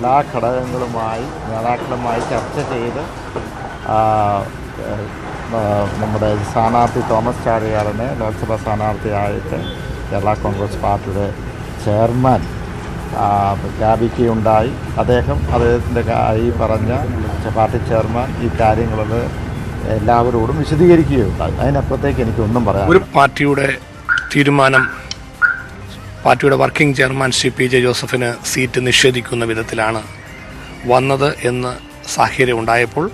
എല്ലാ ഘടകങ്ങളുമായി നേതാക്കളുമായി ചർച്ച ചെയ്ത് നമ്മുടെ സ്ഥാനാർത്ഥി തോമസ് ചാഴികാടനെ ലോക്സഭാ സ്ഥാനാർത്ഥിയായിട്ട് കേരള കോൺഗ്രസ് പാർട്ടിയുടെ ചെയർമാൻ പ്രഖ്യാപിക്കുകയുണ്ടായി. അദ്ദേഹത്തിൻ്റെ ഈ പറഞ്ഞ പാർട്ടി ചെയർമാൻ ഈ കാര്യങ്ങളത് എല്ലാവരോടും വിശദീകരിക്കുകയുണ്ടായി. അതിനപ്പുറത്തേക്ക് എനിക്കൊന്നും പറയാം. ഒരു പാർട്ടിയുടെ തീരുമാനം പാർട്ടിയുടെ വർക്കിംഗ് ചെയർമാൻ ശ്രീ PJ ജോസഫിന് സീറ്റ് നിഷേധിക്കുന്ന വിധത്തിലാണ് വന്നത് എന്ന് സാഹചര്യം ഉണ്ടായപ്പോൾ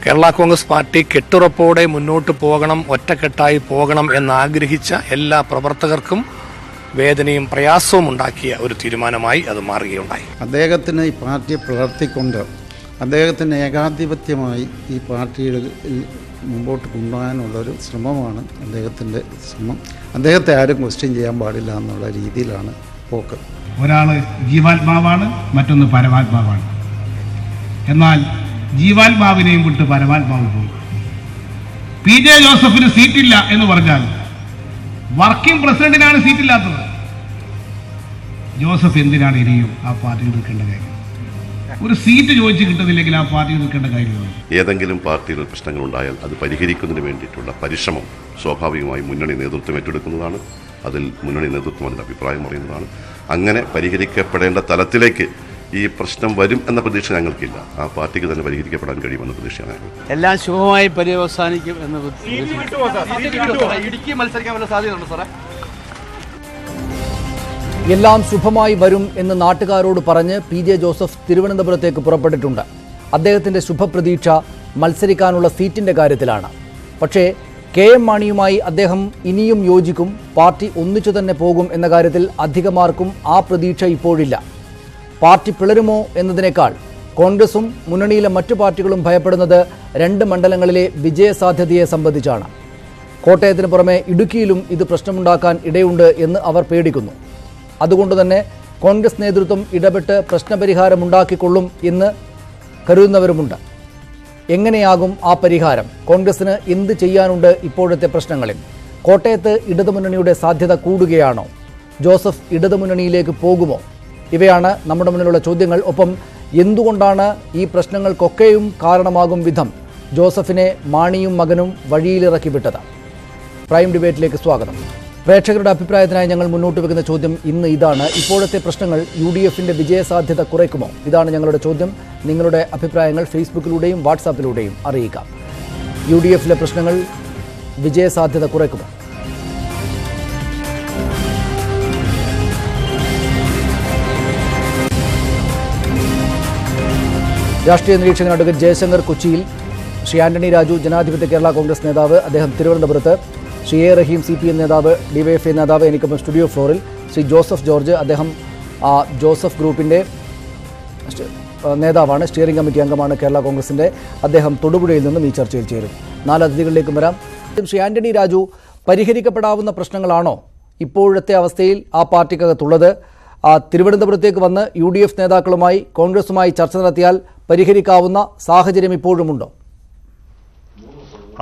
കേരള കോൺഗ്രസ് പാർട്ടി കെട്ടുറപ്പോടെ മുന്നോട്ട് പോകണം, ഒറ്റക്കെട്ടായി പോകണം എന്നാഗ്രഹിച്ച എല്ലാ പ്രവർത്തകർക്കും വേദനയും പ്രയാസവും ഉണ്ടാക്കിയ ഒരു തീരുമാനമായി അത് മാറുകയുണ്ടായി. അദ്ദേഹത്തിന് ഈ പാർട്ടിയെ പുലർത്തിക്കൊണ്ട് അദ്ദേഹത്തിന് ഏകാധിപത്യമായി ഈ പാർട്ടിയിൽ മുമ്പോട്ട് കൊണ്ടുപോകാനുള്ളൊരു ശ്രമമാണ് അദ്ദേഹത്തിൻ്റെ ശ്രമം. അദ്ദേഹത്തെ ആരും ക്വസ്റ്റ്യൻ ചെയ്യാൻ പാടില്ല എന്നുള്ള രീതിയിലാണ് പോക്ക്. ഒരാൾ ജീവാത്മാവാണ്, മറ്റൊന്ന് പരമാത്മാവാണ്. എന്നാൽ ജീവാത്മാവിനെയും വിട്ട് പരമാത്മാവ് പോയി. PJ ജോസഫിന് സീറ്റില്ല എന്ന് പറഞ്ഞാൽ വർക്കിംഗ് പ്രസിഡന്റിനാണ് സീറ്റില്ലാത്തത്. ജോസഫ് എന്തിനാണ് ഇനിയും ആ പാർട്ടിയിൽ നിൽക്കേണ്ട കാര്യം? ഒരു സീറ്റ് ചോദിച്ച് കിട്ടുന്നില്ലെങ്കിൽ ആ പാർട്ടിയിൽ നിൽക്കേണ്ട കാര്യമാണ്. ഏതെങ്കിലും പാർട്ടിയിൽ പ്രശ്നങ്ങളുണ്ടായാൽ അത് പരിഹരിക്കുന്നതിന് വേണ്ടിയിട്ടുള്ള പരിശ്രമം സ്വാഭാവികമായും മുന്നണി നേതൃത്വം ഏറ്റെടുക്കുന്നതാണ്. അതിൽ മുന്നണി നേതൃത്വം അതിൻ്റെ അഭിപ്രായം പറയുന്നതാണ്. അങ്ങനെ പരിഹരിക്കപ്പെടേണ്ട തലത്തിലേക്ക് ഈ പ്രശ്നം വരും എന്ന പ്രതീക്ഷ ഞങ്ങൾക്കില്ല. ആ പാർട്ടിക്ക് തന്നെ പരിഹരിക്കപ്പെടാൻ കഴിയുമെന്ന പ്രതീക്ഷയാണ്. എല്ലാം ശുഭമായി പര്യവസാനിക്കും എന്ന് എല്ലാം ശുഭമായി വരും എന്ന് നാട്ടുകാരോട് പറഞ്ഞ് PJ ജോസഫ് തിരുവനന്തപുരത്തേക്ക് പുറപ്പെട്ടിട്ടുണ്ട്. അദ്ദേഹത്തിൻ്റെ ശുഭപ്രതീക്ഷ മത്സരിക്കാനുള്ള സീറ്റിൻ്റെ കാര്യത്തിലാണ്. പക്ഷേ KM മാണിയുമായി അദ്ദേഹം ഇനിയും യോജിക്കും, പാർട്ടി ഒന്നിച്ചു തന്നെ പോകും എന്ന കാര്യത്തിൽ അധികമാർക്കും ആ പ്രതീക്ഷ ഇപ്പോഴില്ല. പാർട്ടി പിളരുമോ എന്നതിനേക്കാൾ കോൺഗ്രസും മുന്നണിയിലെ മറ്റു പാർട്ടികളും ഭയപ്പെടുന്നത് 2 മണ്ഡലങ്ങളിലെ വിജയസാധ്യതയെ സംബന്ധിച്ചാണ്. കോട്ടയത്തിന് പുറമെ ഇടുക്കിയിലും ഇത് പ്രശ്നമുണ്ടാക്കാൻ ഇടയുണ്ട് എന്ന് അവർ പേടിക്കുന്നു. അതുകൊണ്ട് തന്നെ കോൺഗ്രസ് നേതൃത്വം ഇടപെട്ട് പ്രശ്നപരിഹാരമുണ്ടാക്കിക്കൊള്ളും എന്ന് കരുതുന്നവരുമുണ്ട്. എങ്ങനെയാകും ആ പരിഹാരം? കോൺഗ്രസിന് എന്ത് ചെയ്യാനുണ്ട് ഇപ്പോഴത്തെ പ്രശ്നങ്ങളിൽ? കോട്ടയത്ത് ഇടതുമുന്നണിയുടെ സാധ്യത കൂടുകയാണോ? ജോസഫ് ഇടതുമുന്നണിയിലേക്ക് പോകുമോ? ഇവയാണ് നമ്മുടെ മുന്നിലുള്ള ചോദ്യങ്ങൾ. ഒപ്പം എന്തുകൊണ്ടാണ് ഈ പ്രശ്നങ്ങൾക്കൊക്കെയും കാരണമാകും വിധം ജോസഫിനെ മാണിയും മകനും വഴിയിലിറക്കി വിട്ടത്? പ്രൈം ഡിബേറ്റിലേക്ക് സ്വാഗതം. പ്രേക്ഷകരുടെ അഭിപ്രായത്തിനായി ഞങ്ങൾ മുന്നോട്ട് വെക്കുന്ന ചോദ്യം ഇന്ന് ഇതാണ്: ഇപ്പോഴത്തെ പ്രശ്നങ്ങൾ UDFിൻ്റെ വിജയസാധ്യത കുറയ്ക്കുമോ? ഇതാണ് ഞങ്ങളുടെ ചോദ്യം. നിങ്ങളുടെ അഭിപ്രായങ്ങൾ ഫേസ്ബുക്കിലൂടെയും വാട്സാപ്പിലൂടെയും അറിയിക്കാം. UDFിലെ പ്രശ്നങ്ങൾ വിജയസാധ്യത കുറയ്ക്കുമോ? രാഷ്ട്രീയ നിരീക്ഷകൻ അഡ്വക്കേറ്റ് ജയശങ്കർ കൊച്ചിയിൽ, ശ്രീ ആന്റണി രാജു ജനാധിപത്യ കേരള കോൺഗ്രസ് നേതാവ്, അദ്ദേഹം തിരുവനന്തപുരത്ത്, ശ്രീ A റഹീം CPM നേതാവ്, DYFI നേതാവ്, എനിക്കൊപ്പം സ്റ്റുഡിയോ ഫ്ലോറിൽ ശ്രീ ജോസഫ് ജോർജ്, അദ്ദേഹം ജോസഫ് ഗ്രൂപ്പിൻ്റെ നേതാവാണ്, സ്റ്റിയറിംഗ് കമ്മിറ്റി അംഗമാണ് കേരള കോൺഗ്രസിൻ്റെ. അദ്ദേഹം തൊടുപുഴയിൽ നിന്നും ഈ ചർച്ചയിൽ ചേരും. 4 അതിഥികളിലേക്കും വരാം. ശ്രീ ആന്റണി രാജു, പരിഹരിക്കപ്പെടാവുന്ന പ്രശ്നങ്ങളാണോ ഇപ്പോഴത്തെ അവസ്ഥയിൽ ആ പാർട്ടിക്കകത്തുള്ളത്? തിരുവനന്തപുരത്തേക്ക് വന്ന് UDF നേതാക്കളുമായി കോൺഗ്രസുമായി ചർച്ച നടത്തിയാൽ പരിഹരിക്കാവുന്ന സാഹചര്യം ഇപ്പോഴുമുണ്ടോ?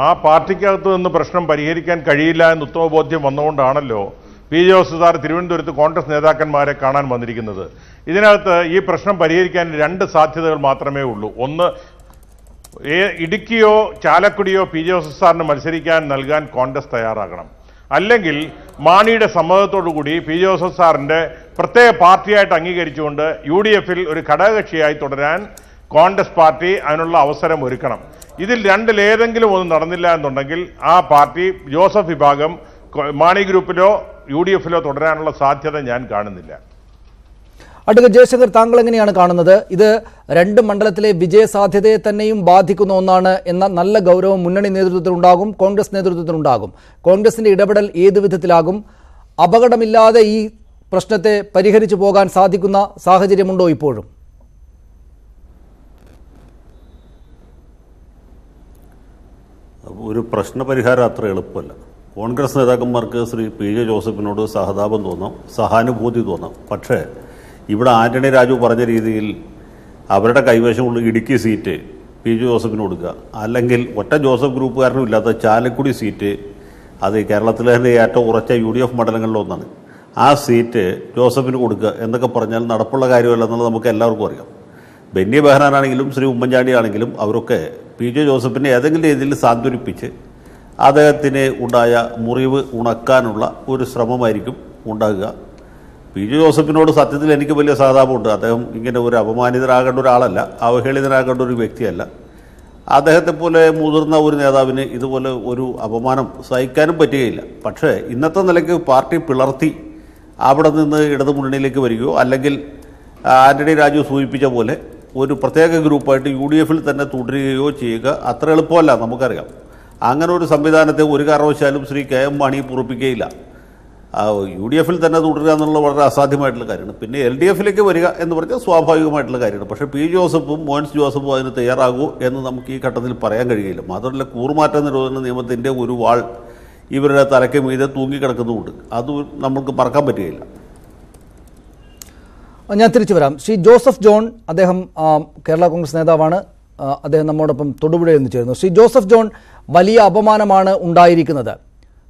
ആ പാർട്ടിക്കകത്ത് നിന്ന് പ്രശ്നം പരിഹരിക്കാൻ കഴിയില്ല എന്ന് ഉത്തമബോധ്യം വന്നുകൊണ്ടാണല്ലോ PJ ജോസഫ് സാർ തിരുവനന്തപുരത്ത് കോൺഗ്രസ് നേതാക്കന്മാരെ കാണാൻ വന്നിരിക്കുന്നത്. ഇതിനകത്ത് ഈ പ്രശ്നം പരിഹരിക്കാൻ 2 സാധ്യതകൾ മാത്രമേ ഉള്ളൂ. ഒന്ന്, ഇടുക്കിയോ ചാലക്കുടിയോ PJ ജോസഫ് സാറിന് മത്സരിക്കാൻ നൽകാൻ കോൺഗ്രസ് തയ്യാറാകണം. അല്ലെങ്കിൽ മാണിയുടെ സമ്മതത്തോടുകൂടി PJ ജോസഫ് സാറിൻ്റെ പ്രത്യേക പാർട്ടിയായിട്ട് അംഗീകരിച്ചുകൊണ്ട് UDFിൽ ഒരു ഘടകകക്ഷിയായി തുടരാൻ കോൺഗ്രസ് പാർട്ടി അതിനുള്ള അവസരം ഒരുക്കണം. ഇതിൽ 2-ലേതെങ്കിലും ഒന്ന് നടന്നില്ല എന്നുണ്ടെങ്കിൽ ആ പാർട്ടി ജോസഫ് വിഭാഗം മാണി ഗ്രൂപ്പിലോ UDFിലോ തുടരാനുള്ള സാധ്യത ഞാൻ കാണുന്നില്ല. അഡ്വക്കേറ്റ് ജയശങ്കർ, താങ്കൾ എങ്ങനെയാണ് കാണുന്നത്? ഇത് 2 മണ്ഡലത്തിലെ വിജയസാധ്യതയെ തന്നെയും ബാധിക്കുന്ന ഒന്നാണ് എന്ന നല്ല ഗൗരവം മുന്നണി നേതൃത്വത്തിനുണ്ടാകും, കോൺഗ്രസ് നേതൃത്വത്തിനുണ്ടാകും. കോൺഗ്രസിന്റെ ഇടപെടൽ ഏത് വിധത്തിലാകും? അപകടമില്ലാതെ ഈ പ്രശ്നത്തെ പരിഹരിച്ചു പോകാൻ സാധിക്കുന്ന സാഹചര്യമുണ്ടോ ഇപ്പോഴും? ഒരു പ്രശ്നപരിഹാരം അത്ര എളുപ്പമല്ല. കോൺഗ്രസ് നേതാക്കന്മാർക്ക് ശ്രീ PJ ജോസഫിനോട് സഹതാപം തോന്നാം, സഹാനുഭൂതി തോന്നാം. പക്ഷേ ഇവിടെ ആന്റണി രാജു പറഞ്ഞ രീതിയിൽ അവരുടെ കൈവശമുള്ള ഇടുക്കി സീറ്റ് PJ ജോസഫിന് കൊടുക്കുക, അല്ലെങ്കിൽ ഒറ്റ ജോസഫ് ഗ്രൂപ്പുകാരനും ഇല്ലാത്ത ചാലക്കുടി സീറ്റ്, അത് കേരളത്തിലെ തന്നെ ഏറ്റവും ഉറച്ച UDF മണ്ഡലങ്ങളിലൊന്നാണ്, ആ സീറ്റ് ജോസഫിന് കൊടുക്കുക എന്നൊക്കെ പറഞ്ഞാൽ നടപ്പുള്ള കാര്യമല്ല എന്നുള്ളത് നമുക്ക് എല്ലാവർക്കും അറിയാം. ബെന്നി ബെഹനാനാണെങ്കിലും ശ്രീ ഉമ്മൻചാണ്ടി ആണെങ്കിലും അവരൊക്കെ പി ജെ ജോസഫിനെ ഏതെങ്കിലും രീതിയിൽ സാന്ത്വനിപ്പിച്ച് അദ്ദേഹത്തിന് ഉണ്ടായ മുറിവ് ഉണക്കാനുള്ള ഒരു ശ്രമമായിരിക്കും ഉണ്ടാകുക. പി ജെ ജോസഫിനോട് സത്യത്തിൽ എനിക്ക് വലിയ സഹതാപമുണ്ട്. അദ്ദേഹം ഇങ്ങനെ ഒരു അപമാനിതരാകേണ്ട ഒരാളല്ല, അവഹേളിതനാകേണ്ട ഒരു വ്യക്തിയല്ല. അദ്ദേഹത്തെ പോലെ മുതിർന്ന ഒരു നേതാവിന് ഇതുപോലെ ഒരു അപമാനം സഹിക്കാനും പറ്റുകയില്ല. പക്ഷേ ഇന്നത്തെ നിലയ്ക്ക് പാർട്ടി പിളർത്തി അവിടെ നിന്ന് ഇടതുമുന്നണിയിലേക്ക് വരികയോ അല്ലെങ്കിൽ ആന്റണി രാജു സൂചിപ്പിച്ച പോലെ ഒരു പ്രത്യേക ഗ്രൂപ്പായിട്ട് UDF-ൽ തന്നെ തുടരുകയോ ചെയ്യുക അത്ര എളുപ്പമല്ല, നമുക്കറിയാം. അങ്ങനെ ഒരു സംവിധാനത്തെ ഒരു കാരണവശാലും ശ്രീ KM മാണി പൂർപ്പിക്കുകയില്ല. UDF-ൽ തന്നെ തുടരുക എന്നുള്ളത് വളരെ അസാധ്യമായിട്ടുള്ള കാര്യമാണ്. പിന്നെ LDF-ലേക്ക് വരിക എന്ന് പറഞ്ഞാൽ സ്വാഭാവികമായിട്ടുള്ള കാര്യമാണ്. പക്ഷേ പി ജോസഫും മോൻസ് ജോസഫും അതിന് തയ്യാറാകുമോ എന്ന് നമുക്ക് ഈ ഘട്ടത്തിൽ പറയാൻ കഴിയില്ല. മാത്രമല്ല, കൂറുമാറ്റ നിരോധന നിയമത്തിൻ്റെ ഒരു വാൾ ഇവരുടെ തലയ്ക്ക് മീതെ തൂങ്ങിക്കിടക്കുന്നുമുണ്ട്. അത് നമുക്ക് മറക്കാൻ പറ്റുകയില്ല. ഞാൻ തിരിച്ചു വരാം. ശ്രീ ജോസഫ് ജോൺ, അദ്ദേഹം കേരള കോൺഗ്രസ് നേതാവാണ്. അദ്ദേഹം നമ്മോടൊപ്പം തൊടുപുഴയിൽ നിന്ന് ചേരുന്നു. ശ്രീ ജോസഫ് ജോൺ, വലിയ അപമാനമാണ് ഉണ്ടായിരിക്കുന്നത്.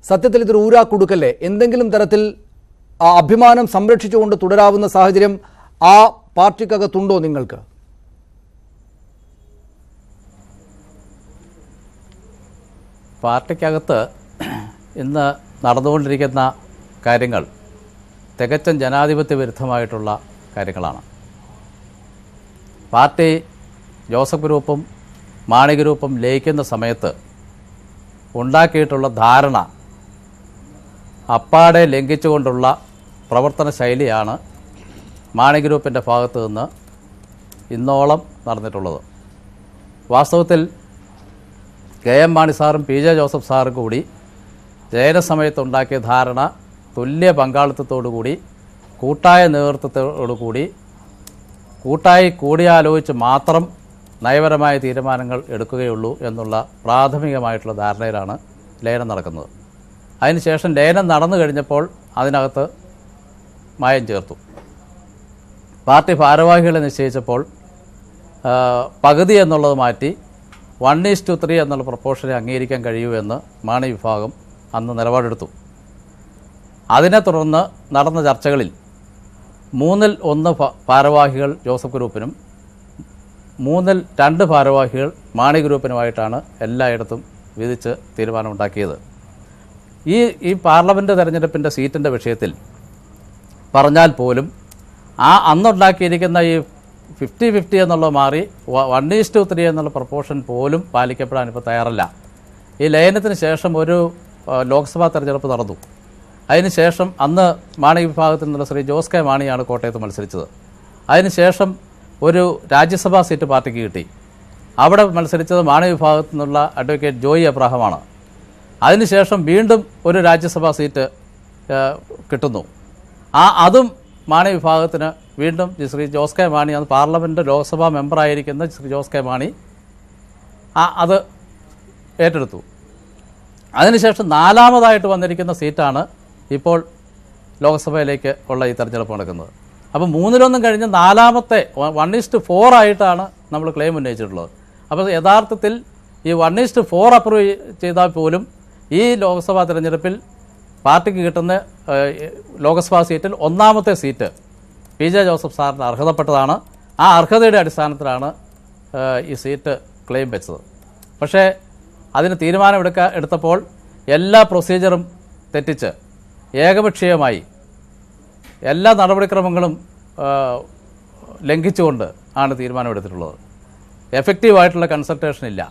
സത്യത്തിൽ ഇതൊരു ഊരാക്കുടുക്കല്ലേ? എന്തെങ്കിലും തരത്തിൽ ആ അഭിമാനം സംരക്ഷിച്ചുകൊണ്ട് തുടരാവുന്ന സാഹചര്യം ആ പാർട്ടിക്കകത്തുണ്ടോ നിങ്ങൾക്ക്? പാർട്ടിക്കകത്ത് ഇന്ന് നടന്നുകൊണ്ടിരിക്കുന്ന കാര്യങ്ങൾ തികച്ചും ജനാധിപത്യ വിരുദ്ധമായിട്ടുള്ള കാര്യങ്ങളാണ്. പാർട്ടി ജോസഫ് ഗ്രൂപ്പും മാണി ഗ്രൂപ്പും ലയിക്കുന്ന സമയത്ത് ഉണ്ടാക്കിയിട്ടുള്ള ധാരണ അപ്പാടെ ലംഘിച്ചുകൊണ്ടുള്ള പ്രവർത്തന ശൈലിയാണ് മാണി ഗ്രൂപ്പിൻ്റെ ഭാഗത്തു നിന്ന് ഇന്നോളം നടന്നിട്ടുള്ളത്. വാസ്തവത്തിൽ KM മാണി സാറും PJ ജോസഫ് സാറും കൂടി ജയന സമയത്തുണ്ടാക്കിയ ധാരണ തുല്യ പങ്കാളിത്തത്തോടുകൂടി കൂട്ടായ നേതൃത്വത്തോടുകൂടി കൂട്ടായി കൂടിയാലോചിച്ച് മാത്രം നയപരമായ തീരുമാനങ്ങൾ എടുക്കുകയുള്ളൂ എന്നുള്ള പ്രാഥമികമായിട്ടുള്ള ധാരണയിലാണ് ലയനം നടക്കുന്നത്. അതിനുശേഷം ലയനം നടന്നു കഴിഞ്ഞപ്പോൾ അതിനകത്ത് മായം ചേർത്തു. പാർട്ടി ഭാരവാഹികളെ നിശ്ചയിച്ചപ്പോൾ പകുതി എന്നുള്ളത് മാറ്റി 1:3 എന്നുള്ള പ്രപ്പോഷനെ അംഗീകരിക്കാൻ കഴിയൂ എന്ന് മാണി വിഭാഗം അന്ന് നിലപാടെടുത്തു. അതിനെ തുടർന്ന് നടന്ന ചർച്ചകളിൽ 1/3 ഭാരവാഹികൾ ജോസഫ് ഗ്രൂപ്പിനും 2 ഭാരവാഹികൾ മാണി ഗ്രൂപ്പിനുമായിട്ടാണ് എല്ലായിടത്തും വിധിച്ച് തീരുമാനമുണ്ടാക്കിയത്. ഈ പാർലമെൻറ്റ് തെരഞ്ഞെടുപ്പിൻ്റെ സീറ്റിൻ്റെ വിഷയത്തിൽ പറഞ്ഞാൽ പോലും അന്നുണ്ടാക്കിയിരിക്കുന്ന ഈ 50-50 എന്നുള്ളത് മാറി 1:3 എന്നുള്ള പ്രപ്പോർഷൻ പോലും പാലിക്കപ്പെടാൻ ഇപ്പോൾ തയ്യാറല്ല. ഈ ലയനത്തിന് ശേഷം ഒരു ലോക്സഭാ തെരഞ്ഞെടുപ്പ് നടന്നു. അതിനുശേഷം അന്ന് മാണി വിഭാഗത്തിൽ നിന്നുള്ള ശ്രീ ജോസ് കെ മാണിയാണ് കോട്ടയത്ത് മത്സരിച്ചത്. അതിനുശേഷം ഒരു രാജ്യസഭാ സീറ്റ് പാർട്ടിക്ക് കിട്ടി. അവിടെ മത്സരിച്ചത് മാണി വിഭാഗത്തിൽ നിന്നുള്ള അഡ്വക്കേറ്റ് ജോയി എബ്രാഹമാണ്. അതിനുശേഷം വീണ്ടും ഒരു രാജ്യസഭാ സീറ്റ് കിട്ടുന്നു. അതും മാണി വിഭാഗത്തിന് വീണ്ടും ശ്രീ ജോസ് കെ മാണി, അന്ന് പാർലമെൻറ്റ് ലോക്സഭാ മെമ്പറായിരിക്കുന്ന ശ്രീ ജോസ് കെ മാണി അത് ഏറ്റെടുത്തു. അതിനുശേഷം 4ാമതായിട്ട് വന്നിരിക്കുന്ന സീറ്റാണ് ഇപ്പോൾ ലോക്സഭയിലേക്ക് ഉള്ള ഈ തെരഞ്ഞെടുപ്പ് നടക്കുന്നത്. അപ്പോൾ 3-1 കഴിഞ്ഞ് 4ാമത്തെ 1:4 ആയിട്ടാണ് നമ്മൾ ക്ലെയിം ഉന്നയിച്ചിട്ടുള്ളത്. അപ്പോൾ യഥാർത്ഥത്തിൽ ഈ 1:4 അപ്രൂവ് ചെയ്താൽ പോലും ഈ ലോക്സഭാ തെരഞ്ഞെടുപ്പിൽ പാർട്ടിക്ക് കിട്ടുന്ന ലോക്സഭാ സീറ്റിൽ 1ാമത്തെ സീറ്റ് PJ ജോസഫ് സാറിന് അർഹതപ്പെട്ടതാണ്. ആ അർഹതയുടെ അടിസ്ഥാനത്തിലാണ് ഈ സീറ്റ് ക്ലെയിം വെച്ചത്. പക്ഷേ അതിന് എടുത്തപ്പോൾ എല്ലാ പ്രൊസീജിയറും തെറ്റിച്ച് ഏകപക്ഷീയമായി എല്ലാ നടപടിക്രമങ്ങളും ലംഘിച്ചുകൊണ്ട് ആണ് തീരുമാനമെടുത്തിട്ടുള്ളത്. എഫക്റ്റീവായിട്ടുള്ള കൺസൾട്ടേഷൻ ഇല്ല.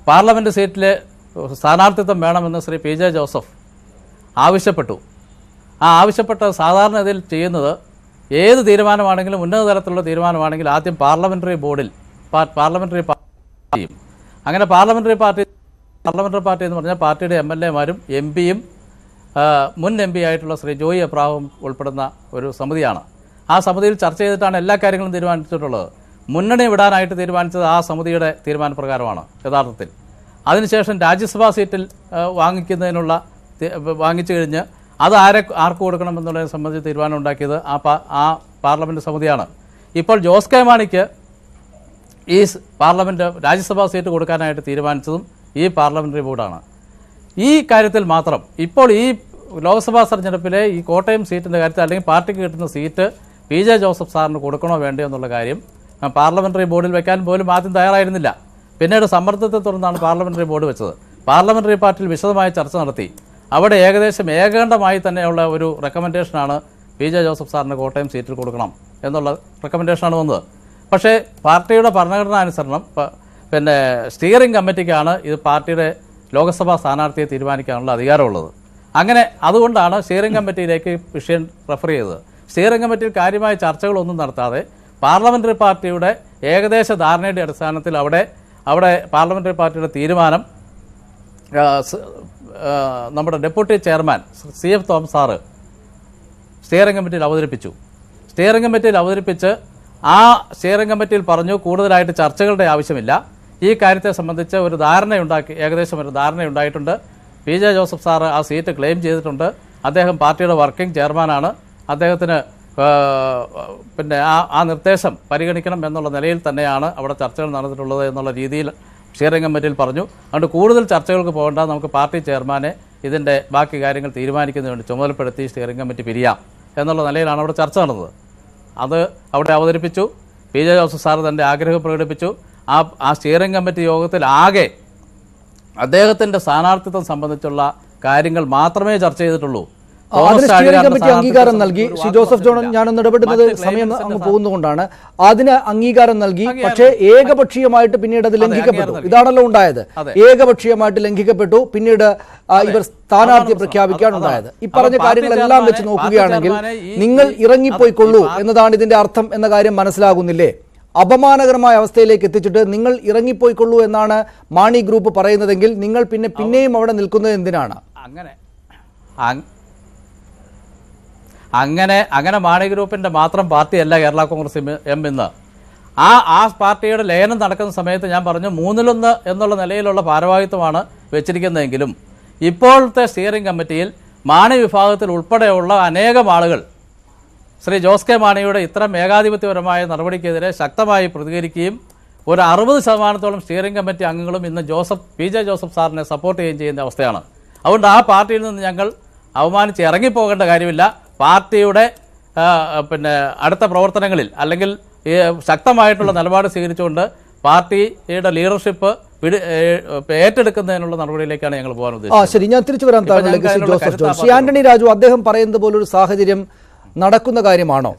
പാർലമെൻറ്റ് സീറ്റിലെ സ്ഥാനാർത്ഥിത്വം വേണമെന്ന് ശ്രീ PJ ജോസഫ് ആവശ്യപ്പെട്ടു. ആവശ്യപ്പെട്ട സാധാരണ ഇതിൽ ചെയ്യുന്നത് ഏത് തീരുമാനമാണെങ്കിലും ഉന്നത തലത്തിലുള്ള തീരുമാനമാണെങ്കിലും ആദ്യം പാർലമെൻ്ററി ബോർഡിൽ പാർലമെൻ്ററി പാർട്ടി ചെയ്യും. അങ്ങനെ പാർലമെൻ്ററി പാർട്ടി എന്ന് പറഞ്ഞാൽ പാർട്ടിയുടെ MLA-മാരും MP-യും മുൻ MP ആയിട്ടുള്ള ശ്രീ ജോയി എബ്രാഹം ഉൾപ്പെടുന്ന ഒരു സമിതിയാണ്. ആ സമിതിയിൽ ചർച്ച ചെയ്തിട്ടാണ് എല്ലാ കാര്യങ്ങളും തീരുമാനിച്ചിട്ടുള്ളത്. മുന്നണി വിടാനായിട്ട് തീരുമാനിച്ചത് ആ സമിതിയുടെ തീരുമാനപ്രകാരമാണ് യഥാർത്ഥത്തിൽ. അതിനുശേഷം രാജ്യസഭാ സീറ്റിൽ വാങ്ങിച്ചു കഴിഞ്ഞ് അത് ആർക്ക് കൊടുക്കണമെന്നുള്ളതിനെ സംബന്ധിച്ച് തീരുമാനം ഉണ്ടാക്കിയത് ആ പാർലമെൻറ്റ് സമിതിയാണ്. ഇപ്പോൾ ജോസ് കെ മാണിക്ക് ഈ രാജ്യസഭാ സീറ്റ് കൊടുക്കാനായിട്ട് തീരുമാനിച്ചതും ഈ പാർലമെൻ്ററി ബോർഡാണ്. ഈ കാര്യത്തിൽ മാത്രം ഇപ്പോൾ ഈ ലോക്സഭാ തെരഞ്ഞെടുപ്പിലെ ഈ കോട്ടയം സീറ്റിൻ്റെ കാര്യത്തിൽ അല്ലെങ്കിൽ പാർട്ടിക്ക് കിട്ടുന്ന സീറ്റ് PJ ജോസഫ് സാറിന് കൊടുക്കണോ വേണ്ടയോ എന്നുള്ള കാര്യം പാർലമെൻ്ററി ബോർഡിൽ വെക്കാൻ പോലും ആദ്യം തയ്യാറായിരുന്നില്ല. പിന്നീട് സമ്മർദ്ദത്തെ തുടർന്നാണ് പാർലമെൻ്ററി ബോർഡ് വെച്ചത്. പാർലമെൻ്ററി പാർട്ടിയിൽ വിശദമായ ചർച്ച നടത്തി. അവിടെ ഏകദേശം ഏകണ്ഠമായി തന്നെയുള്ള ഒരു റെക്കമെൻഡേഷനാണ് PJ ജോസഫ് സാറിന് കോട്ടയം സീറ്റിൽ കൊടുക്കണം എന്നുള്ള റെക്കമെൻഡേഷനാണ് വന്നത്. പക്ഷേ പാർട്ടിയുടെ ഭരണഘടനാ അനുസരണം പിന്നെ സ്റ്റിയറിംഗ് കമ്മിറ്റിക്കാണ് ഇത് പാർട്ടിയുടെ ലോക്സഭാ സ്ഥാനാർത്ഥിയെ തീരുമാനിക്കാനുള്ള അധികാരമുള്ളത്. അങ്ങനെ അതുകൊണ്ടാണ് സ്റ്റിയറിംഗ് കമ്മിറ്റിയിലേക്ക് വിഷയം റെഫർ ചെയ്തത്. സ്റ്റിയറിംഗ് കമ്മിറ്റിയിൽ കാര്യമായ ചർച്ചകളൊന്നും നടത്താതെ പാർലമെൻ്ററി പാർട്ടിയുടെ ഏകദേശ ധാരണയുടെ അടിസ്ഥാനത്തിൽ അവിടെ പാർലമെൻ്ററി പാർട്ടിയുടെ തീരുമാനം നമ്മുടെ deputy chairman CF Thomas sir steering കമ്മിറ്റിയിൽ അവതരിപ്പിച്ചു. സ്റ്റിയറിംഗ് കമ്മിറ്റിയിൽ അവതരിപ്പിച്ച് ആ സ്റ്റിയറിംഗ് കമ്മിറ്റിയിൽ പറഞ്ഞു കൂടുതലായിട്ട് ചർച്ചകളുടെ ആവശ്യമില്ല, ഈ കാര്യത്തെ സംബന്ധിച്ച് ഒരു ഏകദേശം ഒരു ധാരണയുണ്ടായിട്ടുണ്ട്. PJ ജോസഫ് സാറ് ആ സീറ്റ് ക്ലെയിം ചെയ്തിട്ടുണ്ട്. അദ്ദേഹം പാർട്ടിയുടെ വർക്കിംഗ് ചെയർമാനാണ്. അദ്ദേഹത്തിന് പിന്നെ ആ നിർദ്ദേശം പരിഗണിക്കണം എന്നുള്ള നിലയിൽ തന്നെയാണ് അവിടെ ചർച്ചകൾ നടന്നിട്ടുള്ളത് എന്നുള്ള രീതിയിൽ സ്റ്റിയറിംഗ് കമ്മിറ്റിയിൽ പറഞ്ഞു. അതുകൊണ്ട് കൂടുതൽ ചർച്ചകൾക്ക് പോകേണ്ട, നമുക്ക് പാർട്ടി ചെയർമാനെ ഇതിൻ്റെ ബാക്കി കാര്യങ്ങൾ തീരുമാനിക്കുന്നതിന് വേണ്ടി ചുമതലപ്പെടുത്തി സ്റ്റിയറിംഗ് കമ്മിറ്റി പിരിയാം എന്നുള്ള നിലയിലാണ് അവിടെ ചർച്ച നടന്നത്. അത് അവിടെ അവതരിപ്പിച്ചു. PJ ജോസഫ് സാർ തൻ്റെ ആഗ്രഹം പ്രകടിപ്പിച്ചു. ആ സ്റ്റിയറിംഗ് കമ്മിറ്റി യോഗത്തിൽ ആകെ അദ്ദേഹത്തിൻ്റെ സ്ഥാനാർത്ഥിത്വം സംബന്ധിച്ചുള്ള കാര്യങ്ങൾ മാത്രമേ ചർച്ച ചെയ്തിട്ടുള്ളൂ. കമ്മിറ്റി അംഗീകാരം നൽകി. ശ്രീ ജോസഫ് ജോൺ, ഞാനൊന്ന് ഇടപെടുന്നത് സമയം അങ്ങ് പോകുന്നതുകൊണ്ടാണ്. അതിന് അംഗീകാരം നൽകി, പക്ഷേ ഏകപക്ഷീയമായിട്ട് പിന്നീട് അത് ലംഘിക്കപ്പെട്ടു. ഇതാണല്ലോ ഉണ്ടായത്. ഏകപക്ഷീയമായിട്ട് ലംഘിക്കപ്പെട്ടു. പിന്നീട് ഇവർ സ്ഥാനാർത്ഥിയെ പ്രഖ്യാപിക്കാനുണ്ടായത്. ഈ പറഞ്ഞ കാര്യങ്ങളെല്ലാം വെച്ച് നോക്കുകയാണെങ്കിൽ നിങ്ങൾ ഇറങ്ങിപ്പോയിക്കൊള്ളൂ എന്നതാണ് ഇതിന്റെ അർത്ഥം എന്ന കാര്യം മനസ്സിലാകുന്നില്ലേ? അപമാനകരമായ അവസ്ഥയിലേക്ക് എത്തിച്ചിട്ട് നിങ്ങൾ ഇറങ്ങിപ്പോയിക്കൊള്ളൂ എന്നാണ് മാണി ഗ്രൂപ്പ് പറയുന്നതെങ്കിൽ നിങ്ങൾ പിന്നെയും അവിടെ നിൽക്കുന്നത് എന്തിനാണ്? അങ്ങനെ മാണി ഗ്രൂപ്പിന്റെ മാത്രം പാർട്ടിയല്ല കേരള കോൺഗ്രസ് എം ഇന്ന്. ആ പാർട്ടിയുടെ ലയനം നടക്കുന്ന സമയത്ത് ഞാൻ പറഞ്ഞു 1/3 എന്നുള്ള നിലയിലുള്ള ഭാരവാഹിത്വമാണ് വെച്ചിരിക്കുന്നതെങ്കിലും ഇപ്പോഴത്തെ സ്റ്റിയറിംഗ് കമ്മിറ്റിയിൽ മാണി വിഭാഗത്തിൽ ഉൾപ്പെടെയുള്ള അനേകം ആളുകൾ ശ്രീ ജോസ് കെ മാണിയുടെ ഇത്തരം ഏകാധിപത്യപരമായ നടപടിക്കെതിരെ ശക്തമായി പ്രതികരിക്കുകയും ഒരു 60% സ്റ്റിയറിംഗ് കമ്മിറ്റി അംഗങ്ങളും ഇന്ന് PJ ജോസഫ് സാറിനെ സപ്പോർട്ട് ചെയ്യുന്ന അവസ്ഥയാണ്. അതുകൊണ്ട് ആ പാർട്ടിയിൽ നിന്ന് ഞങ്ങൾ അവമാനിച്ച് ഇറങ്ങിപ്പോകേണ്ട കാര്യമില്ല. പാർട്ടിയുടെ പിന്നെ അടുത്ത പ്രവർത്തനങ്ങളിൽ അല്ലെങ്കിൽ ശക്തമായിട്ടുള്ള നിലപാട് സ്വീകരിച്ചുകൊണ്ട് പാർട്ടിയുടെ ലീഡർഷിപ്പ് ഏറ്റെടുക്കുന്നതിനുള്ള നടപടിയിലേക്കാണ് ഞങ്ങൾ പോകാൻ ഉദ്ദേശിച്ചത്. ശരി, ഞാൻ തിരിച്ചു വരാൻ ജോസഫ് ജോൺ. ശ്രീ ആന്റണി രാജു, അദ്ദേഹം പറയുന്നത് പോലൊരു സാഹചര്യം നടക്കുന്ന കാര്യമാണോ?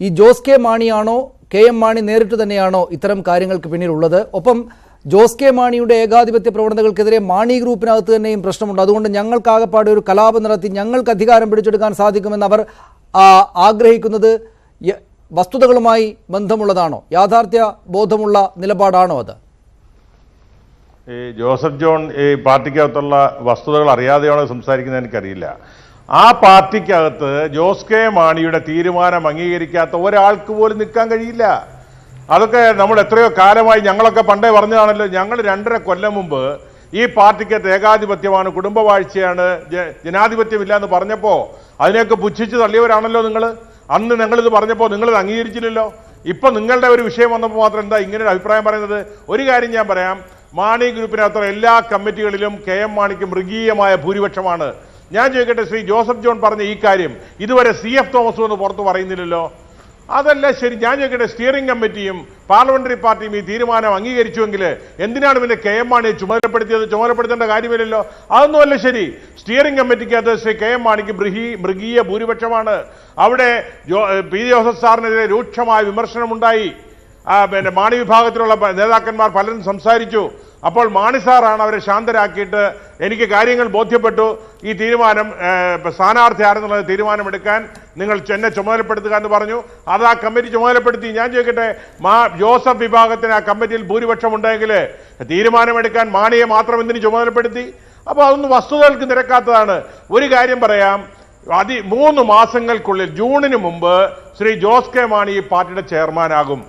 ഈ ജോസ് കെ മാണിയാണോ KM മാണി നേരിട്ട് തന്നെയാണോ ഇത്തരം കാര്യങ്ങൾക്ക് പിന്നിലുള്ളത്? ഒപ്പം ജോസ് കെ മാണിയുടെ ഏകാധിപത്യ പ്രവണതകൾക്കെതിരെ മാണി ഗ്രൂപ്പിനകത്ത് തന്നെയും പ്രശ്നമുണ്ട്. അതുകൊണ്ട് ഞങ്ങൾക്കാകപ്പാടെ ഒരു കലാപം നടത്തി ഞങ്ങൾക്ക് അധികാരം പിടിച്ചെടുക്കാൻ സാധിക്കുമെന്ന് അവർ ആഗ്രഹിക്കുന്നത് വസ്തുതകളുമായി ബന്ധമുള്ളതാണോ? യാഥാർത്ഥ്യ ബോധമുള്ള നിലപാടാണോ അത്? ഈ ജോസഫ് ജോൺ ഈ പാർട്ടിക്കകത്തുള്ള വസ്തുതകൾ അറിയാതെയാണോ സംസാരിക്കുന്നത് എനിക്കറിയില്ല. ആ പാർട്ടിക്കകത്ത് ജോസ് കെ മാണിയുടെ തീരുമാനം അംഗീകരിക്കാത്ത ഒരാൾക്ക് പോലും നിൽക്കാൻ കഴിയില്ല. അതൊക്കെ നമ്മൾ എത്രയോ കാലമായി ഞങ്ങളൊക്കെ പണ്ടേ പറഞ്ഞതാണല്ലോ. ഞങ്ങൾ 2.5 കൊല്ലം മുമ്പ് ഈ പാർട്ടിക്കകത്ത് ഏകാധിപത്യമാണ്, കുടുംബവാഴ്ചയാണ്, ജനാധിപത്യമില്ല എന്ന് പറഞ്ഞപ്പോൾ അതിനെയൊക്കെ പുച്ഛിച്ച് തള്ളിയവരാണല്ലോ നിങ്ങൾ. അന്ന് ഞങ്ങളിത് പറഞ്ഞപ്പോൾ നിങ്ങളിത് അംഗീകരിച്ചില്ലല്ലോ. ഇപ്പം നിങ്ങളുടെ ഒരു വിഷയം വന്നപ്പോൾ മാത്രം എന്താ ഇങ്ങനെ ഒരു അഭിപ്രായം പറയുന്നത്? ഒരു കാര്യം ഞാൻ പറയാം, മാണി ഗ്രൂപ്പിനകത്തുള്ള എല്ലാ കമ്മിറ്റികളിലും KM മാണിക്ക് മൃഗീയമായ ഭൂരിപക്ഷമാണ്. ഞാൻ ചോദിക്കട്ടെ, ശ്രീ ജോസഫ് ജോൺ പറഞ്ഞ ഈ കാര്യം ഇതുവരെ CF തോമസ് എന്ന് പുറത്ത് പറയുന്നില്ലല്ലോ. അതല്ല ശരി. ഞാൻ ചോദിക്കട്ടെ, സ്റ്റിയറിംഗ് കമ്മിറ്റിയും പാർലമെന്ററി പാർട്ടിയും ഈ തീരുമാനം അംഗീകരിച്ചുവെങ്കിൽ എന്തിനാണ് പിന്നെ KM മാണിയെ ചുമതലപ്പെടുത്തിയത്? ചുമതലപ്പെടുത്തേണ്ട കാര്യമില്ലല്ലോ. അതൊന്നുമല്ല ശരി. സ്റ്റിയറിംഗ് കമ്മിറ്റിക്കകത്ത് ശ്രീ KM മാണിക്ക് മൃഗീയ ഭൂരിപക്ഷമാണ്. അവിടെ PJ ജോസഫ് സാറിനെതിരെ രൂക്ഷമായ വിമർശനമുണ്ടായി. പിന്നെ മാണി വിഭാഗത്തിലുള്ള നേതാക്കന്മാർ പലരും സംസാരിച്ചു. അപ്പോൾ മാണി സാറാണ് അവരെ ശാന്തരാക്കിയിട്ട് എനിക്ക് കാര്യങ്ങൾ ബോധ്യപ്പെട്ടു, ഈ തീരുമാനം സ്ഥാനാർത്ഥി ആരെന്നുള്ളത് തീരുമാനമെടുക്കാൻ നിങ്ങൾ എന്നെ ചുമതലപ്പെടുത്തുക എന്ന് പറഞ്ഞു. അത് ആ കമ്മിറ്റി ചുമതലപ്പെടുത്തി. ഞാൻ ചോദിക്കട്ടെ, ജോസഫ് വിഭാഗത്തിന് ആ കമ്മിറ്റിയിൽ ഭൂരിപക്ഷം ഉണ്ടെങ്കിൽ തീരുമാനമെടുക്കാൻ മാണിയെ മാത്രം എന്തിന് ചുമതലപ്പെടുത്തി? അപ്പോൾ അതൊന്നും വസ്തുതകൾക്ക് നിരക്കാത്തതാണ്. ഒരു കാര്യം പറയാം, 3 മാസങ്ങൾക്കുള്ളിൽ ജൂണിന് മുമ്പ് ശ്രീ ജോസ് കെ മാണി ഈ പാർട്ടിയുടെ ചെയർമാനാകും.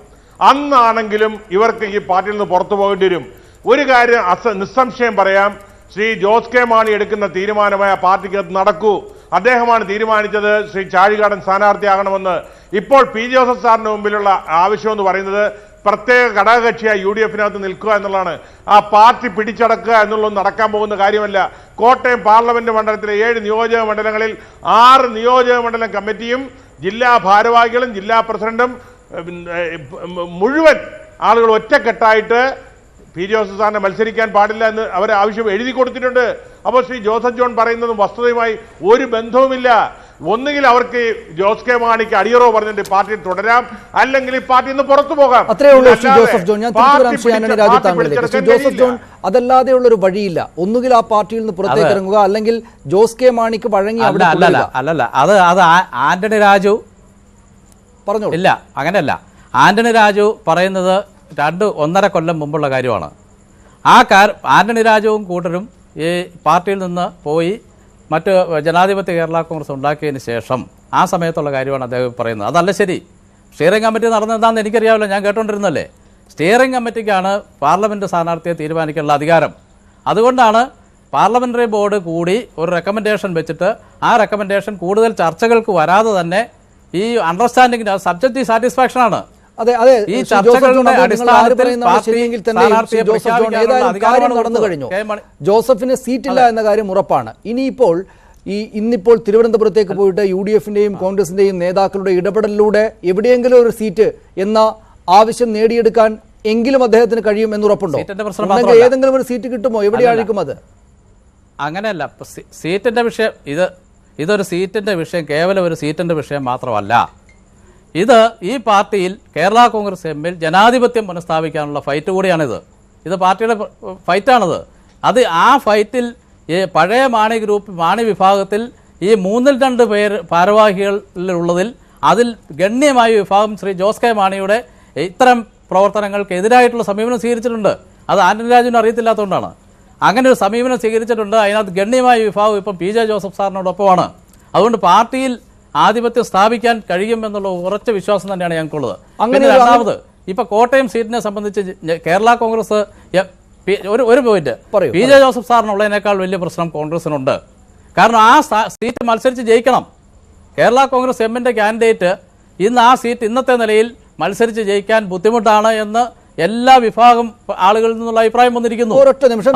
അന്നാണെങ്കിലും ഇവർക്ക് ഈ പാർട്ടിയിൽ നിന്ന് പുറത്തു പോകേണ്ടി വരും. ഒരു കാര്യം നിസ്സംശയം പറയാം, ശ്രീ ജോസ് കെ മാണി എടുക്കുന്ന തീരുമാനമായ പാർട്ടിക്കകത്ത് നടക്കൂ. അദ്ദേഹമാണ് തീരുമാനിച്ചത് ശ്രീ ചാഴികാടൻ സ്ഥാനാർത്ഥിയാകണമെന്ന്. ഇപ്പോൾ PJ ജോസഫ് സാറിന് മുമ്പിലുള്ള ആവശ്യം എന്ന് പറയുന്നത് പ്രത്യേക ഘടകകക്ഷിയായി UDF-നകത്ത് നിൽക്കുക എന്നുള്ളതാണ്. ആ പാർട്ടി പിടിച്ചടക്കുക എന്നുള്ളത് നടക്കാൻ പോകുന്ന കാര്യമല്ല. കോട്ടയം പാർലമെന്റ് മണ്ഡലത്തിലെ 7 നിയോജക മണ്ഡലങ്ങളിൽ 6 നിയോജക മണ്ഡലം കമ്മിറ്റിയും ജില്ലാ ഭാരവാഹികളും ജില്ലാ പ്രസിഡന്റും മുഴുവൻ ആളുകൾ ഒറ്റക്കെട്ടായിട്ട് പി ജോസഫ് സാറിനെ മത്സരിക്കാൻ പാടില്ല എന്ന് അവർ ആവശ്യം എഴുതി കൊടുത്തിട്ടുണ്ട്. അപ്പോൾ ശ്രീ ജോസഫ് ജോൺ പറയുന്നതും വസ്തുതയുമായി ഒരു ബന്ധവുമില്ല. ഒന്നുകിൽ അവർക്ക് ജോസ് കെ മാണിക്ക് അടിയറോ പറഞ്ഞിട്ട് പാർട്ടിയിൽ തുടരാം, അല്ലെങ്കിൽ ഈ പാർട്ടിയിൽ നിന്ന് പുറത്തു പോകാം. അത്രേ ഉള്ളൂ ശ്രീ ജോസഫ് ജോൺ. ഞാൻ ശ്രീ ജോസഫ് ജോൺ, അതല്ലാതെയുള്ള ഒരു വഴിയില്ല. ഒന്നുകിൽ ആ പാർട്ടിയിൽ നിന്ന് പുറത്തേക്ക് ഇറങ്ങുക, അല്ലെങ്കിൽ ജോസ് കെ മാണിക്ക് വഴങ്ങി അല്ലല്ല അത് ആന്റണി രാജു പറഞ്ഞു. ഇല്ല, അങ്ങനെയല്ല. ആന്റണി രാജു പറയുന്നത് 1.5 കൊല്ലം മുമ്പുള്ള കാര്യമാണ്. ആന്റണി രാജുവും കൂട്ടരും ഈ പാർട്ടിയിൽ നിന്ന് പോയി മറ്റ് ജനാധിപത്യ കേരള കോൺഗ്രസ് ഉണ്ടാക്കിയതിന് ശേഷം ആ സമയത്തുള്ള കാര്യമാണ് അദ്ദേഹം പറയുന്നത്. അതല്ല ശരി. സ്റ്റിയറിംഗ് കമ്മിറ്റി നടന്നതാണെന്ന് എനിക്കറിയാമല്ലോ, ഞാൻ കേട്ടോണ്ടിരുന്നല്ലേ. സ്റ്റിയറിംഗ് കമ്മിറ്റിക്കാണ് പാർലമെൻറ്റ് സ്ഥാനാർത്ഥിയെ തീരുമാനിക്കാനുള്ള അധികാരം. അതുകൊണ്ടാണ് പാർലമെൻ്ററി ബോർഡ് കൂടി ഒരു റെക്കമെൻഡേഷൻ വെച്ചിട്ട് ആ റെക്കമെൻഡേഷൻ കൂടുതൽ ചർച്ചകൾക്ക് വരാതെ തന്നെ ഈ അണ്ടർസ്റ്റാൻഡിങ്ങിന് സബ്ജക്റ്റീവ് സാറ്റിസ്ഫാക്ഷനാണ്. ഈ ചർച്ചകളുടെ അടിസ്ഥാനത്തിൽ നടന്നു കഴിഞ്ഞു. ജോസഫിന് സീറ്റില്ല എന്ന കാര്യം ഉറപ്പാണ്. ഇന്നിപ്പോൾ തിരുവനന്തപുരത്തേക്ക് പോയിട്ട് UDF-ന്റെയും കോൺഗ്രസിന്റെയും നേതാക്കളുടെ ഇടപെടലിലൂടെ എവിടെയെങ്കിലും ഒരു സീറ്റ് എന്ന ആവശ്യം നേടിയെടുക്കാൻ എങ്കിലും അദ്ദേഹത്തിന് കഴിയുമെന്ന് ഉറപ്പുണ്ടോ? ഏതെങ്കിലും ഒരു സീറ്റ് കിട്ടുമോ? എവിടെയായിരിക്കും അത്? അങ്ങനെയല്ല. സീറ്റിന്റെ വിഷയം ഇതൊരു സീറ്റിന്റെ വിഷയം, കേവലം ഒരു സീറ്റിന്റെ വിഷയം മാത്രമല്ല. ഇത് ഈ പാർട്ടിയിൽ കേരള കോൺഗ്രസ് എമ്മിൽ ജനാധിപത്യം പുനഃസ്ഥാപിക്കാനുള്ള ഫൈറ്റ് കൂടിയാണിത്. ഇത് പാർട്ടിയുടെ ഫൈറ്റാണിത്. ആ ഫൈറ്റിൽ ഈ പഴയ മാണി വിഭാഗത്തിൽ ഈ 2 പേര് ഭാരവാഹികളുള്ളതിൽ അതിൽ ഗണ്യമായ വിഭാഗം ശ്രീ ജോസ് കെ മാണിയുടെ ഇത്തരം പ്രവർത്തനങ്ങൾക്ക് എതിരായിട്ടുള്ള സമീപനം സ്വീകരിച്ചിട്ടുണ്ട്. അത് ആന്റണി രാജുവിന് അറിയത്തില്ലാത്തതുകൊണ്ടാണ്. അങ്ങനെ ഒരു സമീപനം സ്വീകരിച്ചിട്ടുണ്ട്. അതിനകത്ത് ഗണ്യമായ വിഭാഗം ഇപ്പം PJ ജോസഫ് സാറിനോടൊപ്പമാണ്. അതുകൊണ്ട് പാർട്ടിയിൽ ആധിപത്യം സ്ഥാപിക്കാൻ കഴിയുമെന്നുള്ള ഉറച്ച വിശ്വാസം തന്നെയാണ് ഞങ്ങൾക്കുള്ളത്. അങ്ങനെ രണ്ടാമത്, ഇപ്പൊ കോട്ടയം സീറ്റിനെ സംബന്ധിച്ച് കേരള കോൺഗ്രസ് ഒരു പോയിന്റ്, PJ ജോസഫ് സാറിനുള്ളതിനേക്കാൾ വലിയ പ്രശ്നം കോൺഗ്രസിനുണ്ട്. കാരണം ആ സീറ്റ് മത്സരിച്ച് ജയിക്കണം. കേരള കോൺഗ്രസ് എമ്മിന്റെ കാൻഡിഡേറ്റ് ഇന്ന് ആ സീറ്റ് ഇന്നത്തെ നിലയിൽ മത്സരിച്ച് ജയിക്കാൻ ബുദ്ധിമുട്ടാണ് എന്ന് എല്ലാ വിഭാഗം ആളുകളിൽ നിന്നുള്ള അഭിപ്രായം വന്നിരിക്കുന്നു. ഒരൊറ്റ നിമിഷം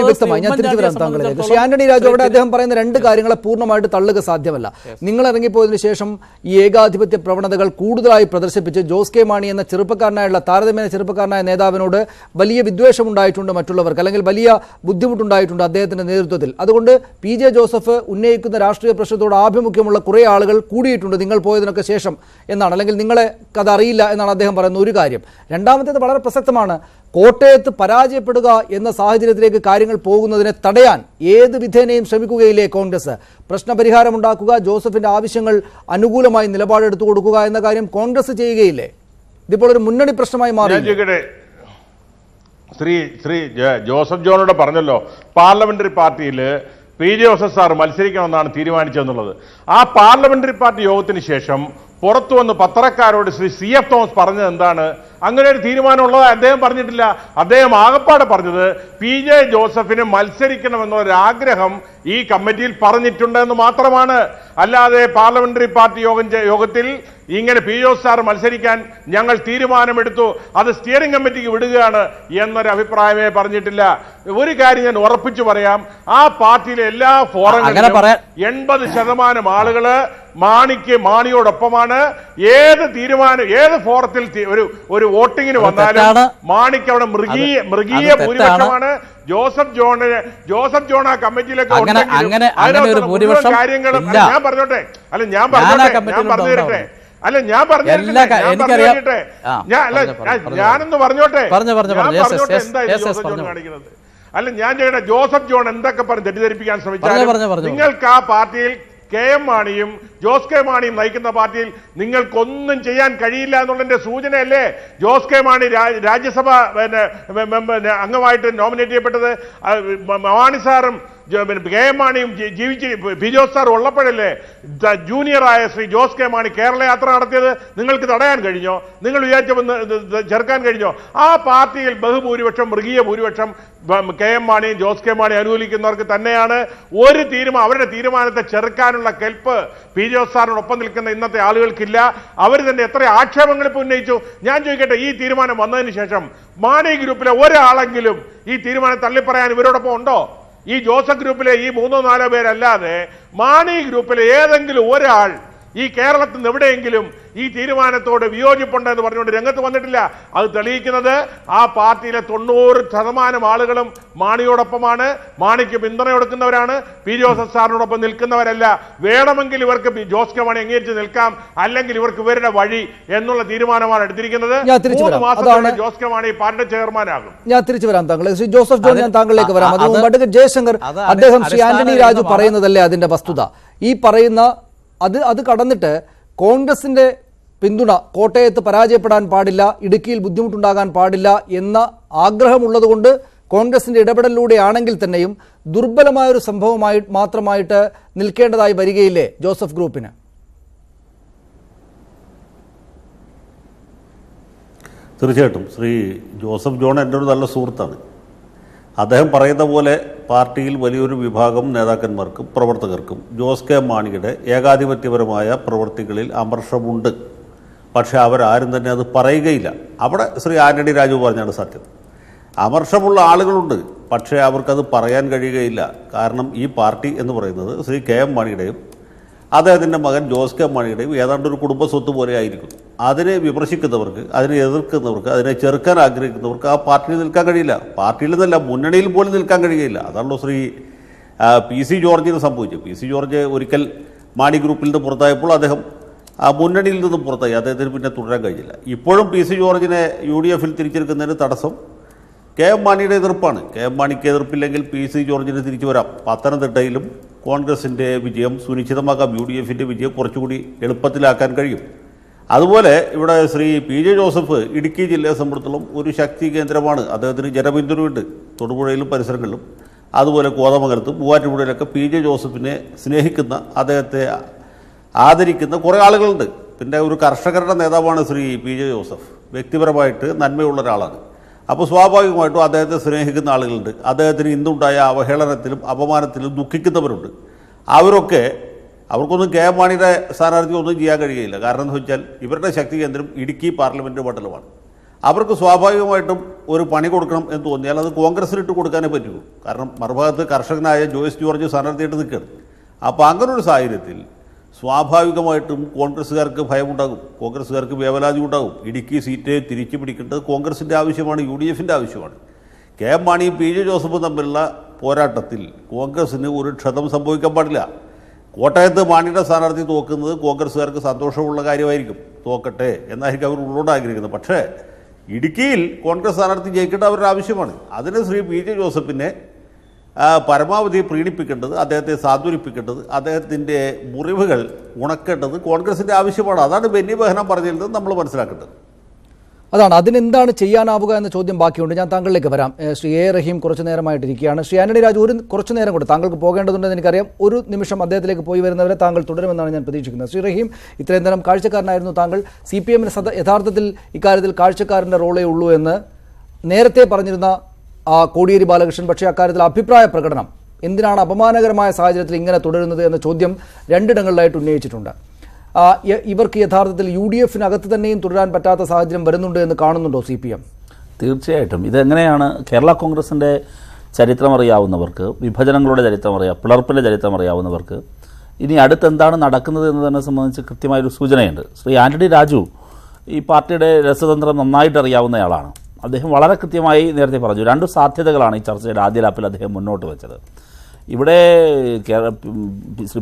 വ്യക്തമായി ഞാൻ തിരിച്ചു വരാം താങ്കളിലേക്ക്. ശ്രീ ആന്റണി രാജു, അവിടെ അദ്ദേഹം പറയുന്ന 2 കാര്യങ്ങളെ പൂർണ്ണമായിട്ട് തള്ളുക സാധ്യമല്ല. നിങ്ങൾ ഇറങ്ങിപ്പോയതിനു ശേഷം ഈ ഏകാധിപത്യ പ്രവണതകൾ കൂടുതലായി പ്രദർശിപ്പിച്ച് ജോസ് കെ മാണി എന്ന താരതമ്യേന ചെറുപ്പക്കാരനായ നേതാവിനോട് വലിയ വിദ്വേഷമുണ്ടായിട്ടുണ്ട് മറ്റുള്ളവർക്ക്, അല്ലെങ്കിൽ വലിയ ബുദ്ധിമുട്ടുണ്ടായിട്ടുണ്ട് അദ്ദേഹത്തിന്റെ നേതൃത്വത്തിൽ. അതുകൊണ്ട് PJ ജോസഫ് ഉന്നയിക്കുന്ന രാഷ്ട്രീയ പ്രശ്നത്തോട് ആഭിമുഖ്യമുള്ള കുറേ ആളുകൾ കൂടിയിട്ടുണ്ട് നിങ്ങൾ പോയതിനൊക്കെ ശേഷം എന്നാണ്, അല്ലെങ്കിൽ നിങ്ങളെ കഥ അറിയില്ല എന്നാണ് അദ്ദേഹം പറയുന്ന ഒരു കാര്യം. രണ്ടാമത്തേത് വളരെ പ്രസക്തമാണ്. കോട്ടയത്ത് പരാജയപ്പെടുക എന്ന സാഹചര്യത്തിലേക്ക് കാര്യങ്ങൾ പോകുന്നതിനെ തടയാൻ ഏത് വിധേനയും ശ്രമിക്കുകയില്ലേ കോൺഗ്രസ്? പ്രശ്നപരിഹാരമുണ്ടാക്കുക, ജോസഫിന്റെ ആവശ്യങ്ങൾ അനുകൂലമായി നിലപാടെടുത്തു കൊടുക്കുക എന്ന കാര്യം കോൺഗ്രസ് ചെയ്യുകയില്ലേ? ഇതിപ്പോൾ ഒരു മുന്നണി പ്രശ്നമായി മാറി. ശ്രീ ജോസഫ് ജോണോട് പറഞ്ഞല്ലോ, പാർലമെന്ററി പാർട്ടിയിൽ PJ ജോസഫ് സാർ മത്സരിക്കണമെന്നാണ് തീരുമാനിച്ചതെന്നുള്ളത്. ആ പാർലമെന്ററി പാർട്ടി യോഗത്തിന് ശേഷം പുറത്തു വന്ന് പത്രക്കാരോട് ശ്രീ CF തോമസ് പറഞ്ഞത് എന്താണ്? അങ്ങനെ ഒരു തീരുമാനമുള്ളത് അദ്ദേഹം പറഞ്ഞിട്ടില്ല. അദ്ദേഹം ആകപ്പാടെ പറഞ്ഞത് PJ ജോസഫിന് മത്സരിക്കണമെന്നൊരാഗ്രഹം ഈ കമ്മിറ്റിയിൽ പറഞ്ഞിട്ടുണ്ട് എന്ന് മാത്രമാണ്. അല്ലാതെ പാർലമെന്ററി പാർട്ടി യോഗത്തിൽ ഇങ്ങനെ PJ ജോസഫ് സാർ മത്സരിക്കാൻ ഞങ്ങൾ തീരുമാനമെടുത്തു, അത് സ്റ്റിയറിംഗ് കമ്മിറ്റിക്ക് വിടുകയാണ് എന്നൊരു അഭിപ്രായമേ പറഞ്ഞിട്ടില്ല. ഒരു കാര്യം ഞാൻ ഉറപ്പിച്ചു പറയാം, ആ പാർട്ടിയിലെ എല്ലാ ഫോറങ്ങളിലും 80% ആളുകള് മാണിയോടൊപ്പമാണ്. ഏത് ഫോറത്തിൽ ഒരു വോട്ടിങ്ങിന് വന്നാലും മാണിക്ക് അവിടെ മൃഗീയ ഭൂരിപക്ഷമാണ്. ജോസഫ് ജോൺ ആ കമ്മിറ്റിയിലേക്ക് കാര്യങ്ങളും ഞാൻ പറഞ്ഞോട്ടെ ഞാനൊന്ന് പറഞ്ഞോട്ടെ കാണിക്കുന്നത് അല്ല, ഞാൻ ചെയ്യട്ടെ. ജോസഫ് ജോൺ എന്തൊക്കെ പറഞ്ഞ് തെറ്റിദ്ധരിപ്പിക്കാൻ ശ്രമിച്ചാലും നിങ്ങൾക്ക് ആ പാർട്ടിയിൽ KM മാണിയും ജോസ് കെ മാണിയും നയിക്കുന്ന പാർട്ടിയിൽ നിങ്ങൾക്കൊന്നും ചെയ്യാൻ കഴിയില്ല എന്നുള്ളതിന്റെ സൂചനയല്ലേ ജോസ് കെ മാണി രാജ്യസഭ അംഗമായിട്ട് നോമിനേറ്റ് ചെയ്യപ്പെട്ടത്? മാണി സാറും KM മാണിയും ജീവിച്ച് PJ ജോസഫ് സാർ ഉള്ളപ്പോഴല്ലേ ജൂനിയറായ ശ്രീ ജോസ് കെ മാണി കേരള യാത്ര നടത്തിയത്? നിങ്ങൾക്ക് തടയാൻ കഴിഞ്ഞോ? നിങ്ങൾ വിചാരിച്ചൊന്ന് ചെറുക്കാൻ കഴിഞ്ഞോ? ആ പാർട്ടിയിൽ ബഹുഭൂരിപക്ഷം, മൃഗീയ ഭൂരിപക്ഷം KM മാണിയും ജോസ് കെ മാണി അനുകൂലിക്കുന്നവർക്ക് തന്നെയാണ്. അവരുടെ തീരുമാനത്തെ ചെറുക്കാനുള്ള കെൽപ്പ് PJ ജോസഫ് സാറിനൊപ്പം നിൽക്കുന്ന ഇന്നത്തെ ആളുകൾക്കില്ല. അവർ തന്നെ എത്ര ആക്ഷേപങ്ങൾ ഇപ്പോൾ ഉന്നയിച്ചു. ഞാൻ ചോദിക്കട്ടെ, ഈ തീരുമാനം വന്നതിന് ശേഷം മാണി ഗ്രൂപ്പിലെ ഒരാളെങ്കിലും ഈ തീരുമാനം തള്ളിപ്പറയാൻ ഇവരോടൊപ്പം ഉണ്ടോ? ഈ ജോസഫ് ഗ്രൂപ്പിലെ ഈ 3-4 പേരല്ലാതെ മാണി ഗ്രൂപ്പിലെ ഏതെങ്കിലും ഒരാൾ ഈ കേരളത്തിൽ നിന്ന് എവിടെയെങ്കിലും ഈ തീരുമാനത്തോട് വിയോജിപ്പുണ്ട് എന്ന് പറഞ്ഞുകൊണ്ട് രംഗത്ത് വന്നിട്ടില്ല. അത് തെളിയിക്കുന്നത് ആ പാർട്ടിയിലെ 90% ആളുകളും മാണിയോടൊപ്പമാണ്, മാണിക്ക് പിന്തുണ കൊടുക്കുന്നവരാണ്, പി ജോസഫ് സാറിനോടൊപ്പം നിൽക്കുന്നവരല്ല. വേണമെങ്കിൽ ഇവർക്ക് ജോസ് കെ മാണി അംഗീകരിച്ച് നിൽക്കാം, അല്ലെങ്കിൽ ഇവർക്ക് ഇവരുടെ വഴി എന്നുള്ള തീരുമാനമാണ് എടുത്തിരിക്കുന്നത്. 3 മാസത്തോടെ ജോസ് കെ മാണി പാർട്ടിയുടെ ചെയർമാനാകും. ഞാൻ തിരിച്ചു വരാം താങ്കളെ. ശ്രീ ജോസഫ് ജോൺ, ഞാൻ താങ്കളിലേക്ക് വരാം. അതിന് മുമ്പ് അഡ്വക്കേറ്റ് ജയശങ്കർ, അദ്ദേഹം ശ്രീ ആന്റണി രാജു പറയുന്നതല്ലേ അതിന്റെ വസ്തുത? ഈ പറയുന്ന അത് കടന്നിട്ട് കോൺഗ്രസിന്റെ പിന്തുണ കോട്ടയത്ത് പരാജയപ്പെടാൻ പാടില്ല, ഇടുക്കിയിൽ ബുദ്ധിമുട്ടുണ്ടാകാൻ പാടില്ല എന്ന ആഗ്രഹമുള്ളതുകൊണ്ട് കോൺഗ്രസിന്റെ ഇടപെടലിലൂടെയാണെങ്കിൽ തന്നെയും ദുർബലമായൊരു സംഭവമായി മാത്രമായിട്ട് നിൽക്കേണ്ടതായി വരികയില്ലേ ജോസഫ് ഗ്രൂപ്പിന്? തീർച്ചയായിട്ടും ശ്രീ ജോസഫ് ജോൺ എൻ്റെ ഒരു നല്ല സുഹൃത്താണ്. അദ്ദേഹം പറയുന്ന പോലെ പാർട്ടിയിൽ വലിയൊരു വിഭാഗം നേതാക്കന്മാർക്കും പ്രവർത്തകർക്കും ജോസ് കെ മാണിയുടെ ഏകാധിപത്യപരമായ പ്രവൃത്തികളിൽ അമർഷമുണ്ട്. പക്ഷേ അവരാരും തന്നെ അത് പറയുകയില്ല. അവിടെ ശ്രീ ആന്റണി രാജു പറഞ്ഞാണ് സത്യം. അമർഷമുള്ള ആളുകളുണ്ട്, പക്ഷേ അവർക്കത് പറയാൻ കഴിയുകയില്ല. കാരണം ഈ പാർട്ടി എന്ന് പറയുന്നത് ശ്രീ കെ എം മാണിയുടെയും അദ്ദേഹത്തിൻ്റെ മകൻ ജോസ് കെ മാണിയുടെയും ഏതാണ്ട് ഒരു കുടുംബ സ്വത്ത് പോലെ ആയിരിക്കും. അതിനെ വിമർശിക്കുന്നവർക്ക്, അതിനെ എതിർക്കുന്നവർക്ക്, അതിനെ ചെറുക്കാൻ ആഗ്രഹിക്കുന്നവർക്ക് ആ പാർട്ടിയിൽ നിൽക്കാൻ കഴിയില്ല. പാർട്ടിയിൽ നിന്നല്ല, മുന്നണിയിൽ പോലും നിൽക്കാൻ കഴിയുകയില്ല. അതാണല്ലോ ശ്രീ പി സി ജോർജിന് സംഭവിച്ചു. പി സി ജോർജ് ഒരിക്കൽ മാണി ഗ്രൂപ്പിൽ നിന്ന് പുറത്തായപ്പോൾ അദ്ദേഹം മുന്നണിയിൽ നിന്നും പുറത്തായി. അദ്ദേഹത്തിന് പിന്നെ തുടരാൻ കഴിഞ്ഞില്ല. ഇപ്പോഴും പി സി ജോർജിനെ UDF തിരിച്ചെടുക്കുന്നതിന് തടസ്സം കെ എം മാണിയുടെ എതിർപ്പാണ്. കെ എം മാണിക്ക് എതിർപ്പില്ലെങ്കിൽ പി സി ജോർജിന് തിരിച്ചു വരാം. പത്തനംതിട്ടയിലും കോൺഗ്രസിൻ്റെ വിജയം സുനിശ്ചിതമാക്കാം. UDF വിജയം കുറച്ചുകൂടി എളുപ്പത്തിലാക്കാൻ കഴിയും. അതുപോലെ ഇവിടെ ശ്രീ പി ജെ ജോസഫ് ഇടുക്കി ജില്ലയെ സംബന്ധിച്ചിടത്തോളം ഒരു ശക്തി കേന്ദ്രമാണ്. അദ്ദേഹത്തിന് ജനപിന്തുണയുണ്ട് തൊടുപുഴയിലും പരിസരങ്ങളിലും, അതുപോലെ കോതമംഗലത്തും മൂവാറ്റുപുഴയിലൊക്കെ പി ജെ ജോസഫിനെ സ്നേഹിക്കുന്ന, അദ്ദേഹത്തെ ആദരിക്കുന്ന കുറേ ആളുകളുണ്ട്. പിന്നെ ഒരു കർഷകരുടെ നേതാവാണ് ശ്രീ പി ജെ ജോസഫ്. വ്യക്തിപരമായിട്ട് നന്മയുള്ള ഒരാളാണ്. അപ്പോൾ സ്വാഭാവികമായിട്ടും അദ്ദേഹത്തെ സ്നേഹിക്കുന്ന ആളുകളുണ്ട്. അദ്ദേഹത്തിന് ഇന്നുണ്ടായ അവഹേളനത്തിലും അപമാനത്തിലും ദുഃഖിക്കുന്നവരുണ്ട്. അവർക്കൊന്നും കെ എം മാണിയുടെ സ്ഥാനാർത്ഥി ഒന്നും ചെയ്യാൻ കഴിയുകയില്ല. കാരണം എന്ന് വെച്ചാൽ ഇവരുടെ ശക്തി കേന്ദ്രം ഇടുക്കി പാർലമെൻറ്റ് മണ്ഡലമാണ്. അവർക്ക് സ്വാഭാവികമായിട്ടും ഒരു പണി കൊടുക്കണം എന്ന് തോന്നിയാൽ അത് കോൺഗ്രസിനിട്ട് കൊടുക്കാനേ പറ്റുള്ളൂ. കാരണം മറുഭാഗത്ത് കർഷകനായ ജോയ്സ് ജോർജ് സ്ഥാനാർത്ഥിയായിട്ട് നിൽക്കുകയാണ്. അപ്പോൾ അങ്ങനൊരു സാഹചര്യത്തിൽ സ്വാഭാവികമായിട്ടും കോൺഗ്രസ്സുകാർക്ക് ഭയമുണ്ടാകും, കോൺഗ്രസ്സുകാർക്ക് വേവലാതി ഉണ്ടാകും. ഇടുക്കി സീറ്റ് തിരിച്ചു പിടിക്കേണ്ടത് കോൺഗ്രസിൻ്റെ ആവശ്യമാണ്, UDF ആവശ്യമാണ്. കെ എം മാണിയും പി ജെ ജോസഫും തമ്മിലുള്ള പോരാട്ടത്തിൽ കോൺഗ്രസ്സിന് ഒരു ക്ഷതം സംഭവിക്കാൻ പാടില്ല. കോട്ടയത്ത് മാണിയുടെ സ്ഥാനാർത്ഥി തോക്കുന്നത് കോൺഗ്രസ്സുകാർക്ക് സന്തോഷമുള്ള കാര്യമായിരിക്കും. തോക്കട്ടെ എന്നായിരിക്കും അവർ ഉള്ളോട് ആഗ്രഹിക്കുന്നത്. പക്ഷേ ഇടുക്കിയിൽ കോൺഗ്രസ് സ്ഥാനാർത്ഥി ജയിക്കേണ്ട അവരുടെ ആവശ്യമാണ്. അതിന് ശ്രീ പി ജെ ജോസഫിനെ പരമാവധി പ്രീണിപ്പിക്കേണ്ടത്, അദ്ദേഹത്തെ സാന്ത്വനിപ്പിക്കേണ്ടത്, അദ്ദേഹത്തിൻ്റെ മുറിവുകൾ ഉണക്കേണ്ടത് കോൺഗ്രസിൻ്റെ ആവശ്യമാണ്. അതാണ് ബെന്നി ബെഹനാൻ പറഞ്ഞിരുന്നത് നമ്മൾ മനസ്സിലാക്കേണ്ടത്. അതാണ്, അതിനെന്താണ് ചെയ്യാനാവുക എന്ന ചോദ്യം ബാക്കിയുണ്ട്. ഞാൻ താങ്കളിലേക്ക് വരാം. ശ്രീ എ റഹീം കുറച്ചു നേരമായിട്ടിരിക്കുകയാണ്. ശ്രീ ആന്റണി രാജു, കുറച്ചു നേരം കൂടെ താങ്കൾക്ക് പോകേണ്ടതുണ്ടെന്ന് എനിക്കറിയാം. ഒരു നിമിഷം അദ്ദേഹത്തിലേക്ക് പോയി വരുന്നവരെ താങ്കൾ തുടരുമെന്നാണ് ഞാൻ പ്രതീക്ഷിക്കുന്നത്. ശ്രീ റഹീം, ഇത്രയും നേരം കാഴ്ചക്കാരനായിരുന്നു താങ്കൾ. CPM യഥാർത്ഥത്തിൽ ഇക്കാര്യത്തിൽ കാഴ്ചക്കാരൻ്റെ റോളേ ഉള്ളൂ എന്ന് നേരത്തെ പറഞ്ഞിരുന്ന കോടിയേരി ബാലകൃഷ്ണൻ, പക്ഷേ അക്കാര്യത്തിൽ അഭിപ്രായ പ്രകടനം എന്തിനാണ് അപമാനകരമായ സാഹചര്യത്തിൽ ഇങ്ങനെ തുടരുന്നത് എന്ന ചോദ്യം രണ്ടിടങ്ങളിലായിട്ട് ഉന്നയിച്ചിട്ടുണ്ട്. ഇവർക്ക് യഥാർത്ഥത്തിൽ UDF തന്നെയും തുടരാൻ പറ്റാത്ത സാഹചര്യം വരുന്നുണ്ട് എന്ന് കാണുന്നുണ്ടോ CPM? തീർച്ചയായിട്ടും. ഇതെങ്ങനെയാണ് കേരള കോൺഗ്രസിൻ്റെ ചരിത്രം അറിയാവുന്നവർക്ക്, വിഭജനങ്ങളുടെ ചരിത്രം പിളർപ്പിൻ്റെ ചരിത്രം അറിയാവുന്നവർക്ക് ഇനി അടുത്തെന്താണ് നടക്കുന്നത് എന്നതിനെ സംബന്ധിച്ച് കൃത്യമായൊരു സൂചനയുണ്ട്. ശ്രീ ആന്റണി രാജു ഈ പാർട്ടിയുടെ രസതന്ത്രം നന്നായിട്ട് അറിയാവുന്നയാളാണ്. അദ്ദേഹം വളരെ കൃത്യമായി നേരത്തെ പറഞ്ഞു. 2 സാധ്യതകളാണ് ഈ ചർച്ചയുടെ ആദ്യ ലാപ്പിൽ അദ്ദേഹം മുന്നോട്ട് വെച്ചത്. ഇവിടെ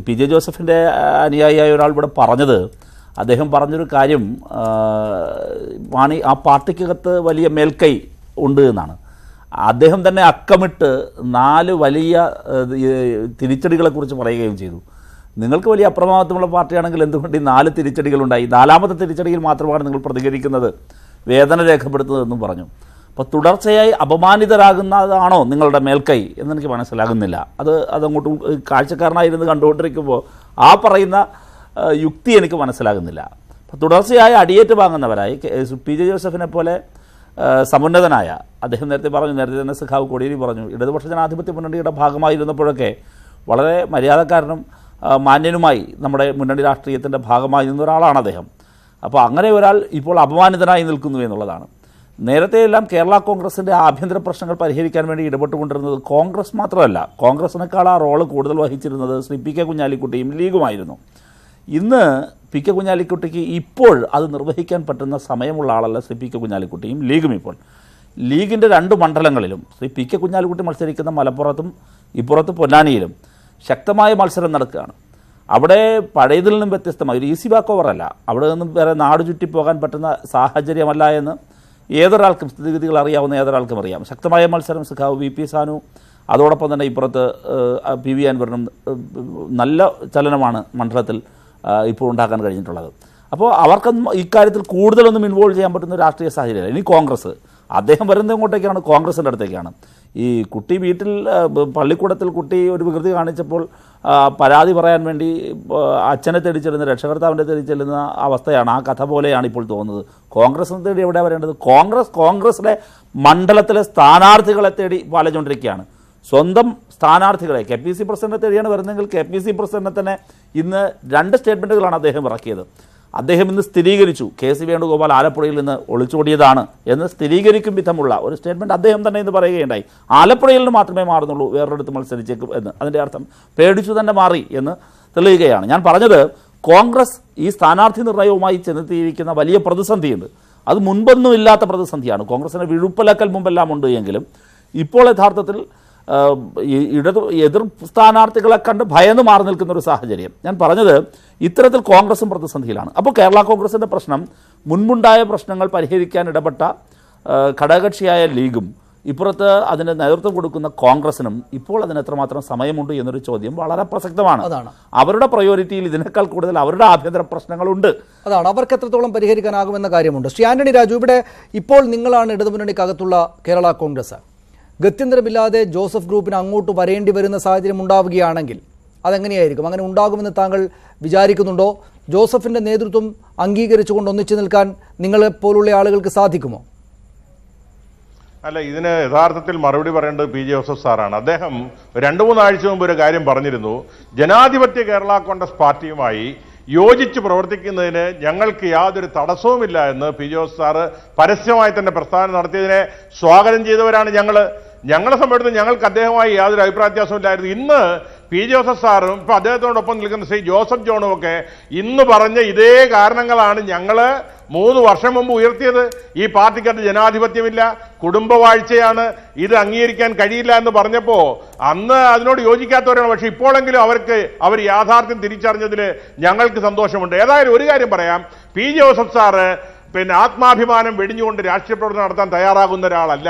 പി ജെ ജോസഫിൻ്റെ അനുയായിയായ ഒരാൾ ഇവിടെ പറഞ്ഞത്, അദ്ദേഹം പറഞ്ഞൊരു കാര്യം, മാണി ആ പാർട്ടിക്കകത്ത് വലിയ മേൽക്കൈ ഉണ്ട് എന്നാണ്. അദ്ദേഹം തന്നെ അക്കമിട്ട് 4 വലിയ തിരിച്ചടികളെക്കുറിച്ച് പറയുകയും ചെയ്തു. നിങ്ങൾക്ക് വലിയ അപ്രമാദിത്വമുള്ള പാർട്ടിയാണെങ്കിൽ എന്തുകൊണ്ട് ഈ 4 തിരിച്ചടികളുണ്ടായി? 4ാമത്തെ തിരിച്ചടിയിൽ മാത്രമാണ് നിങ്ങൾ പ്രതികരിക്കുന്നത്, വേദന രേഖപ്പെടുത്തുന്നതെന്നും പറഞ്ഞു. അപ്പോൾ തുടർച്ചയായി അപമാനിതരാകുന്നതാണോ നിങ്ങളുടെ മേൽക്കൈ എന്നെനിക്ക് മനസ്സിലാകുന്നില്ല. അതങ്ങോട്ട് കാഴ്ചക്കാരനായിരുന്നു കണ്ടുകൊണ്ടിരിക്കുമ്പോൾ ആ പറയുന്ന യുക്തി എനിക്ക് മനസ്സിലാകുന്നില്ല. അപ്പോൾ തുടർച്ചയായി അടിയേറ്റ് വാങ്ങുന്നവരായി പി ജെ ജോസഫിനെ പോലെ സമുന്നതനായ അദ്ദേഹം നേരത്തെ തന്നെ സഖാവ് കോടിയേരി പറഞ്ഞു, ഇടതുപക്ഷ ജനാധിപത്യ മുന്നണിയുടെ ഭാഗമായിരുന്നപ്പോഴൊക്കെ വളരെ മര്യാദക്കാരനും മാന്യനുമായി നമ്മുടെ മുന്നണി രാഷ്ട്രീയത്തിൻ്റെ ഭാഗമായി നിന്ന ഒരാളാണ് അദ്ദേഹം. അപ്പോൾ അങ്ങനെ ഒരാൾ ഇപ്പോൾ അപമാനിതനായി നിൽക്കുന്നു എന്നുള്ളതാണ്. നേരത്തെയെല്ലാം കേരള കോൺഗ്രസിൻ്റെ ആഭ്യന്തര പ്രശ്നങ്ങൾ പരിഹരിക്കാൻ വേണ്ടി ഇടപെട്ടുകൊണ്ടിരുന്നത് കോൺഗ്രസ് മാത്രമല്ല, കോൺഗ്രസിനേക്കാൾ ആ റോള് കൂടുതൽ വഹിച്ചിരുന്നത് ശ്രീ പി കെ കുഞ്ഞാലിക്കുട്ടിയും ലീഗുമായിരുന്നു. ഇന്ന് പി കെ കുഞ്ഞാലിക്കുട്ടിക്ക് ഇപ്പോൾ അത് നിർവഹിക്കാൻ പറ്റുന്ന സമയമുള്ള ആളല്ല ശ്രീ പി കെ കുഞ്ഞാലിക്കുട്ടിയും ലീഗും. ഇപ്പോൾ ലീഗിൻ്റെ 2 മണ്ഡലങ്ങളിലും ശ്രീ പി കെ കുഞ്ഞാലിക്കുട്ടി മത്സരിക്കുന്ന മലപ്പുറത്തും ഇപ്പുറത്ത് പൊന്നാനിയിലും ശക്തമായ മത്സരം നടക്കുകയാണ്. അവിടെ പഴയതിൽ നിന്നും വ്യത്യസ്തമായി ഒരു ഈസി ബാക്ക് ഓവർ അല്ല. അവിടെ നിന്നും വേറെ നാട് ചുറ്റി പോകാൻ പറ്റുന്ന സാഹചര്യമല്ല എന്ന് ഏതൊരാൾക്കും സ്ഥിതിഗതികൾ അറിയാവുന്ന ഏതൊരാൾക്കും അറിയാം. ശക്തമായ മത്സരം സഖാവ് വി പി സാനു, അതോടൊപ്പം തന്നെ ഇപ്പുറത്ത് പി വി അൻവറിനും നല്ല ചലനമാണ് മണ്ഡലത്തിൽ ഇപ്പോൾ ഉണ്ടാക്കാൻ കഴിഞ്ഞിട്ടുള്ളത്. അപ്പോൾ അവർക്കൊന്നും ഇക്കാര്യത്തിൽ കൂടുതലൊന്നും ഇൻവോൾവ് ചെയ്യാൻ പറ്റുന്ന രാഷ്ട്രീയ സാഹചര്യമില്ല. ഇനി കോൺഗ്രസ്, അദ്ദേഹം വരുന്നത് എങ്ങോട്ടേക്കാണ്? കോൺഗ്രസിൻ്റെ അടുത്തേക്കാണ്. ഈ കുട്ടി വീട്ടിൽ പള്ളിക്കൂടത്തിൽ കുട്ടി ഒരു വികൃതി കാണിച്ചപ്പോൾ പരാതി പറയാൻ വേണ്ടി അച്ഛനെ തേടി ചെല്ലുന്ന, രക്ഷകർത്താവിൻ്റെ തേടി ചെല്ലുന്ന അവസ്ഥയാണ്. ആ കഥ പോലെയാണ് ഇപ്പോൾ തോന്നുന്നത്. കോൺഗ്രസിനെ തേടി എവിടെ വരേണ്ടത്? കോൺഗ്രസിലെ മണ്ഡലത്തിലെ സ്ഥാനാർത്ഥികളെ തേടി പാലിച്ചുകൊണ്ടിരിക്കുകയാണ്. സ്വന്തം സ്ഥാനാർത്ഥികളെ കെ പി സി പ്രസിഡന്റിനെ തേടിയാണ് വരുന്നതെങ്കിൽ കെ പി സി പ്രസിഡന്റിനെ തന്നെ ഇന്ന് 2 സ്റ്റേറ്റ്മെൻറ്റുകളാണ് അദ്ദേഹം ഇറക്കിയത്. അദ്ദേഹം ഇന്ന് സ്ഥിരീകരിച്ചു കെ സി വേണുഗോപാൽ ആലപ്പുഴയിൽ നിന്ന് ഒളിച്ചോടിയതാണ് എന്ന് സ്ഥിരീകരിക്കും വിധമുള്ള ഒരു സ്റ്റേറ്റ്മെൻറ്റ് അദ്ദേഹം തന്നെ ഇന്ന് പറയുകയുണ്ടായി. ആലപ്പുഴയിൽ നിന്ന് മാത്രമേ മാറുന്നുള്ളൂ, വേറൊരിടത്ത് മത്സരിച്ചേക്കും എന്ന്. അതിൻ്റെ അർത്ഥം പേടിച്ചു തന്നെ മാറി എന്ന് തെളിയുകയാണ്. ഞാൻ പറഞ്ഞത് കോൺഗ്രസ് ഈ സ്ഥാനാർത്ഥി നിർണയവുമായി ചെന്നെത്തിയിരിക്കുന്ന വലിയ പ്രതിസന്ധിയുണ്ട്. അത് മുൻപൊന്നും ഇല്ലാത്ത പ്രതിസന്ധിയാണ്. കോൺഗ്രസിന് വിഴുപ്പലക്കൽ മുമ്പെല്ലാം ഉണ്ട് എങ്കിലും ഇപ്പോൾ യഥാർത്ഥത്തിൽ എതിർ സ്ഥാനാർത്ഥികളെ കണ്ട് ഭയന്ന് മാറി നിൽക്കുന്ന ഒരു സാഹചര്യം. ഞാൻ പറഞ്ഞത് ഇത്തരത്തിൽ കോൺഗ്രസും പ്രതിസന്ധിയിലാണ്. അപ്പോൾ കേരള കോൺഗ്രസിൻ്റെ പ്രശ്നം, മുൻപുണ്ടായ പ്രശ്നങ്ങൾ പരിഹരിക്കാൻ ഇടപെട്ട ഘടകകക്ഷിയായ ലീഗും ഇപ്പുറത്ത് അതിന് നേതൃത്വം കൊടുക്കുന്ന കോൺഗ്രസിനും ഇപ്പോൾ അതിന് എത്രമാത്രം സമയമുണ്ട് എന്നൊരു ചോദ്യം വളരെ പ്രസക്തമാണ്. അവരുടെ പ്രയോറിറ്റിയിൽ ഇതിനേക്കാൾ കൂടുതൽ അവരുടെ ആഭ്യന്തര പ്രശ്നങ്ങളുണ്ട്. അതാണ് അവർക്ക് എത്രത്തോളം പരിഹരിക്കാനാകുമെന്ന കാര്യമുണ്ട്. ശ്രീ ആന്റണി രാജു, ഇവിടെ ഇപ്പോൾ നിങ്ങളാണ് ഇടതുമുന്നണിക്കകത്തുള്ള കേരള കോൺഗ്രസ്. ഗത്യന്തരമില്ലാതെ ജോസഫ് ഗ്രൂപ്പിന് അങ്ങോട്ട് വരേണ്ടി വരുന്ന സാഹചര്യം ഉണ്ടാവുകയാണെങ്കിൽ അതെങ്ങനെയായിരിക്കും? അങ്ങനെ ഉണ്ടാകുമെന്ന് താങ്കൾ വിചാരിക്കുന്നുണ്ടോ? ജോസഫിൻ്റെ നേതൃത്വം അംഗീകരിച്ചുകൊണ്ട് ഒന്നിച്ചു നിൽക്കാൻ നിങ്ങളെപ്പോലുള്ള ആളുകൾക്ക് സാധിക്കുമോ? അല്ല, ഇതിന് യഥാർത്ഥത്തിൽ മറുപടി പറയേണ്ടത് പി ജെ ജോസഫ് സാറാണ്. അദ്ദേഹം 2-3 ആഴ്ച മുമ്പ് ഒരു കാര്യം പറഞ്ഞിരുന്നു. ജനാധിപത്യ കേരള കോൺഗ്രസ് പാർട്ടിയുമായി യോജിച്ച് പ്രവർത്തിക്കുന്നതിന് ഞങ്ങൾക്ക് യാതൊരു തടസ്സവുമില്ല എന്ന് പി ജോസഫ് സാറ് പരസ്യമായി തന്നെ പ്രസ്താവന നടത്തിയതിനെ സ്വാഗതം ചെയ്തവരാണ് ഞങ്ങളെ സംബന്ധിച്ച് ഞങ്ങൾക്ക് അദ്ദേഹവുമായി യാതൊരു അഭിപ്രായ വ്യത്യാസമില്ലായിരുന്നു. ഇന്ന് പി ജോസഫ് സാറും ഇപ്പൊ അദ്ദേഹത്തോടൊപ്പം നിൽക്കുന്ന ശ്രീ ജോസഫ് ജോണും ഒക്കെ ഇന്ന് പറഞ്ഞ ഇതേ കാരണങ്ങളാണ് ഞങ്ങൾ 3 വർഷം മുമ്പ് ഉയർത്തിയത്. ഈ പാർട്ടിക്കകത്ത് ജനാധിപത്യമില്ല, കുടുംബവാഴ്ചയാണ്, ഇത് അംഗീകരിക്കാൻ കഴിയില്ല എന്ന് പറഞ്ഞപ്പോൾ അന്ന് അതിനോട് യോജിക്കാത്തവരാണ്. പക്ഷെ ഇപ്പോഴെങ്കിലും അവർ യാഥാർത്ഥ്യം തിരിച്ചറിഞ്ഞതിൽ ഞങ്ങൾക്ക് സന്തോഷമുണ്ട്. ഏതായാലും ഒരു കാര്യം പറയാം, പി ജോസഫ് സാറ് ആത്മാഭിമാനം വെടിഞ്ഞുകൊണ്ട് രാഷ്ട്രീയ പ്രവർത്തനം നടത്താൻ തയ്യാറാകുന്ന ഒരാളല്ല.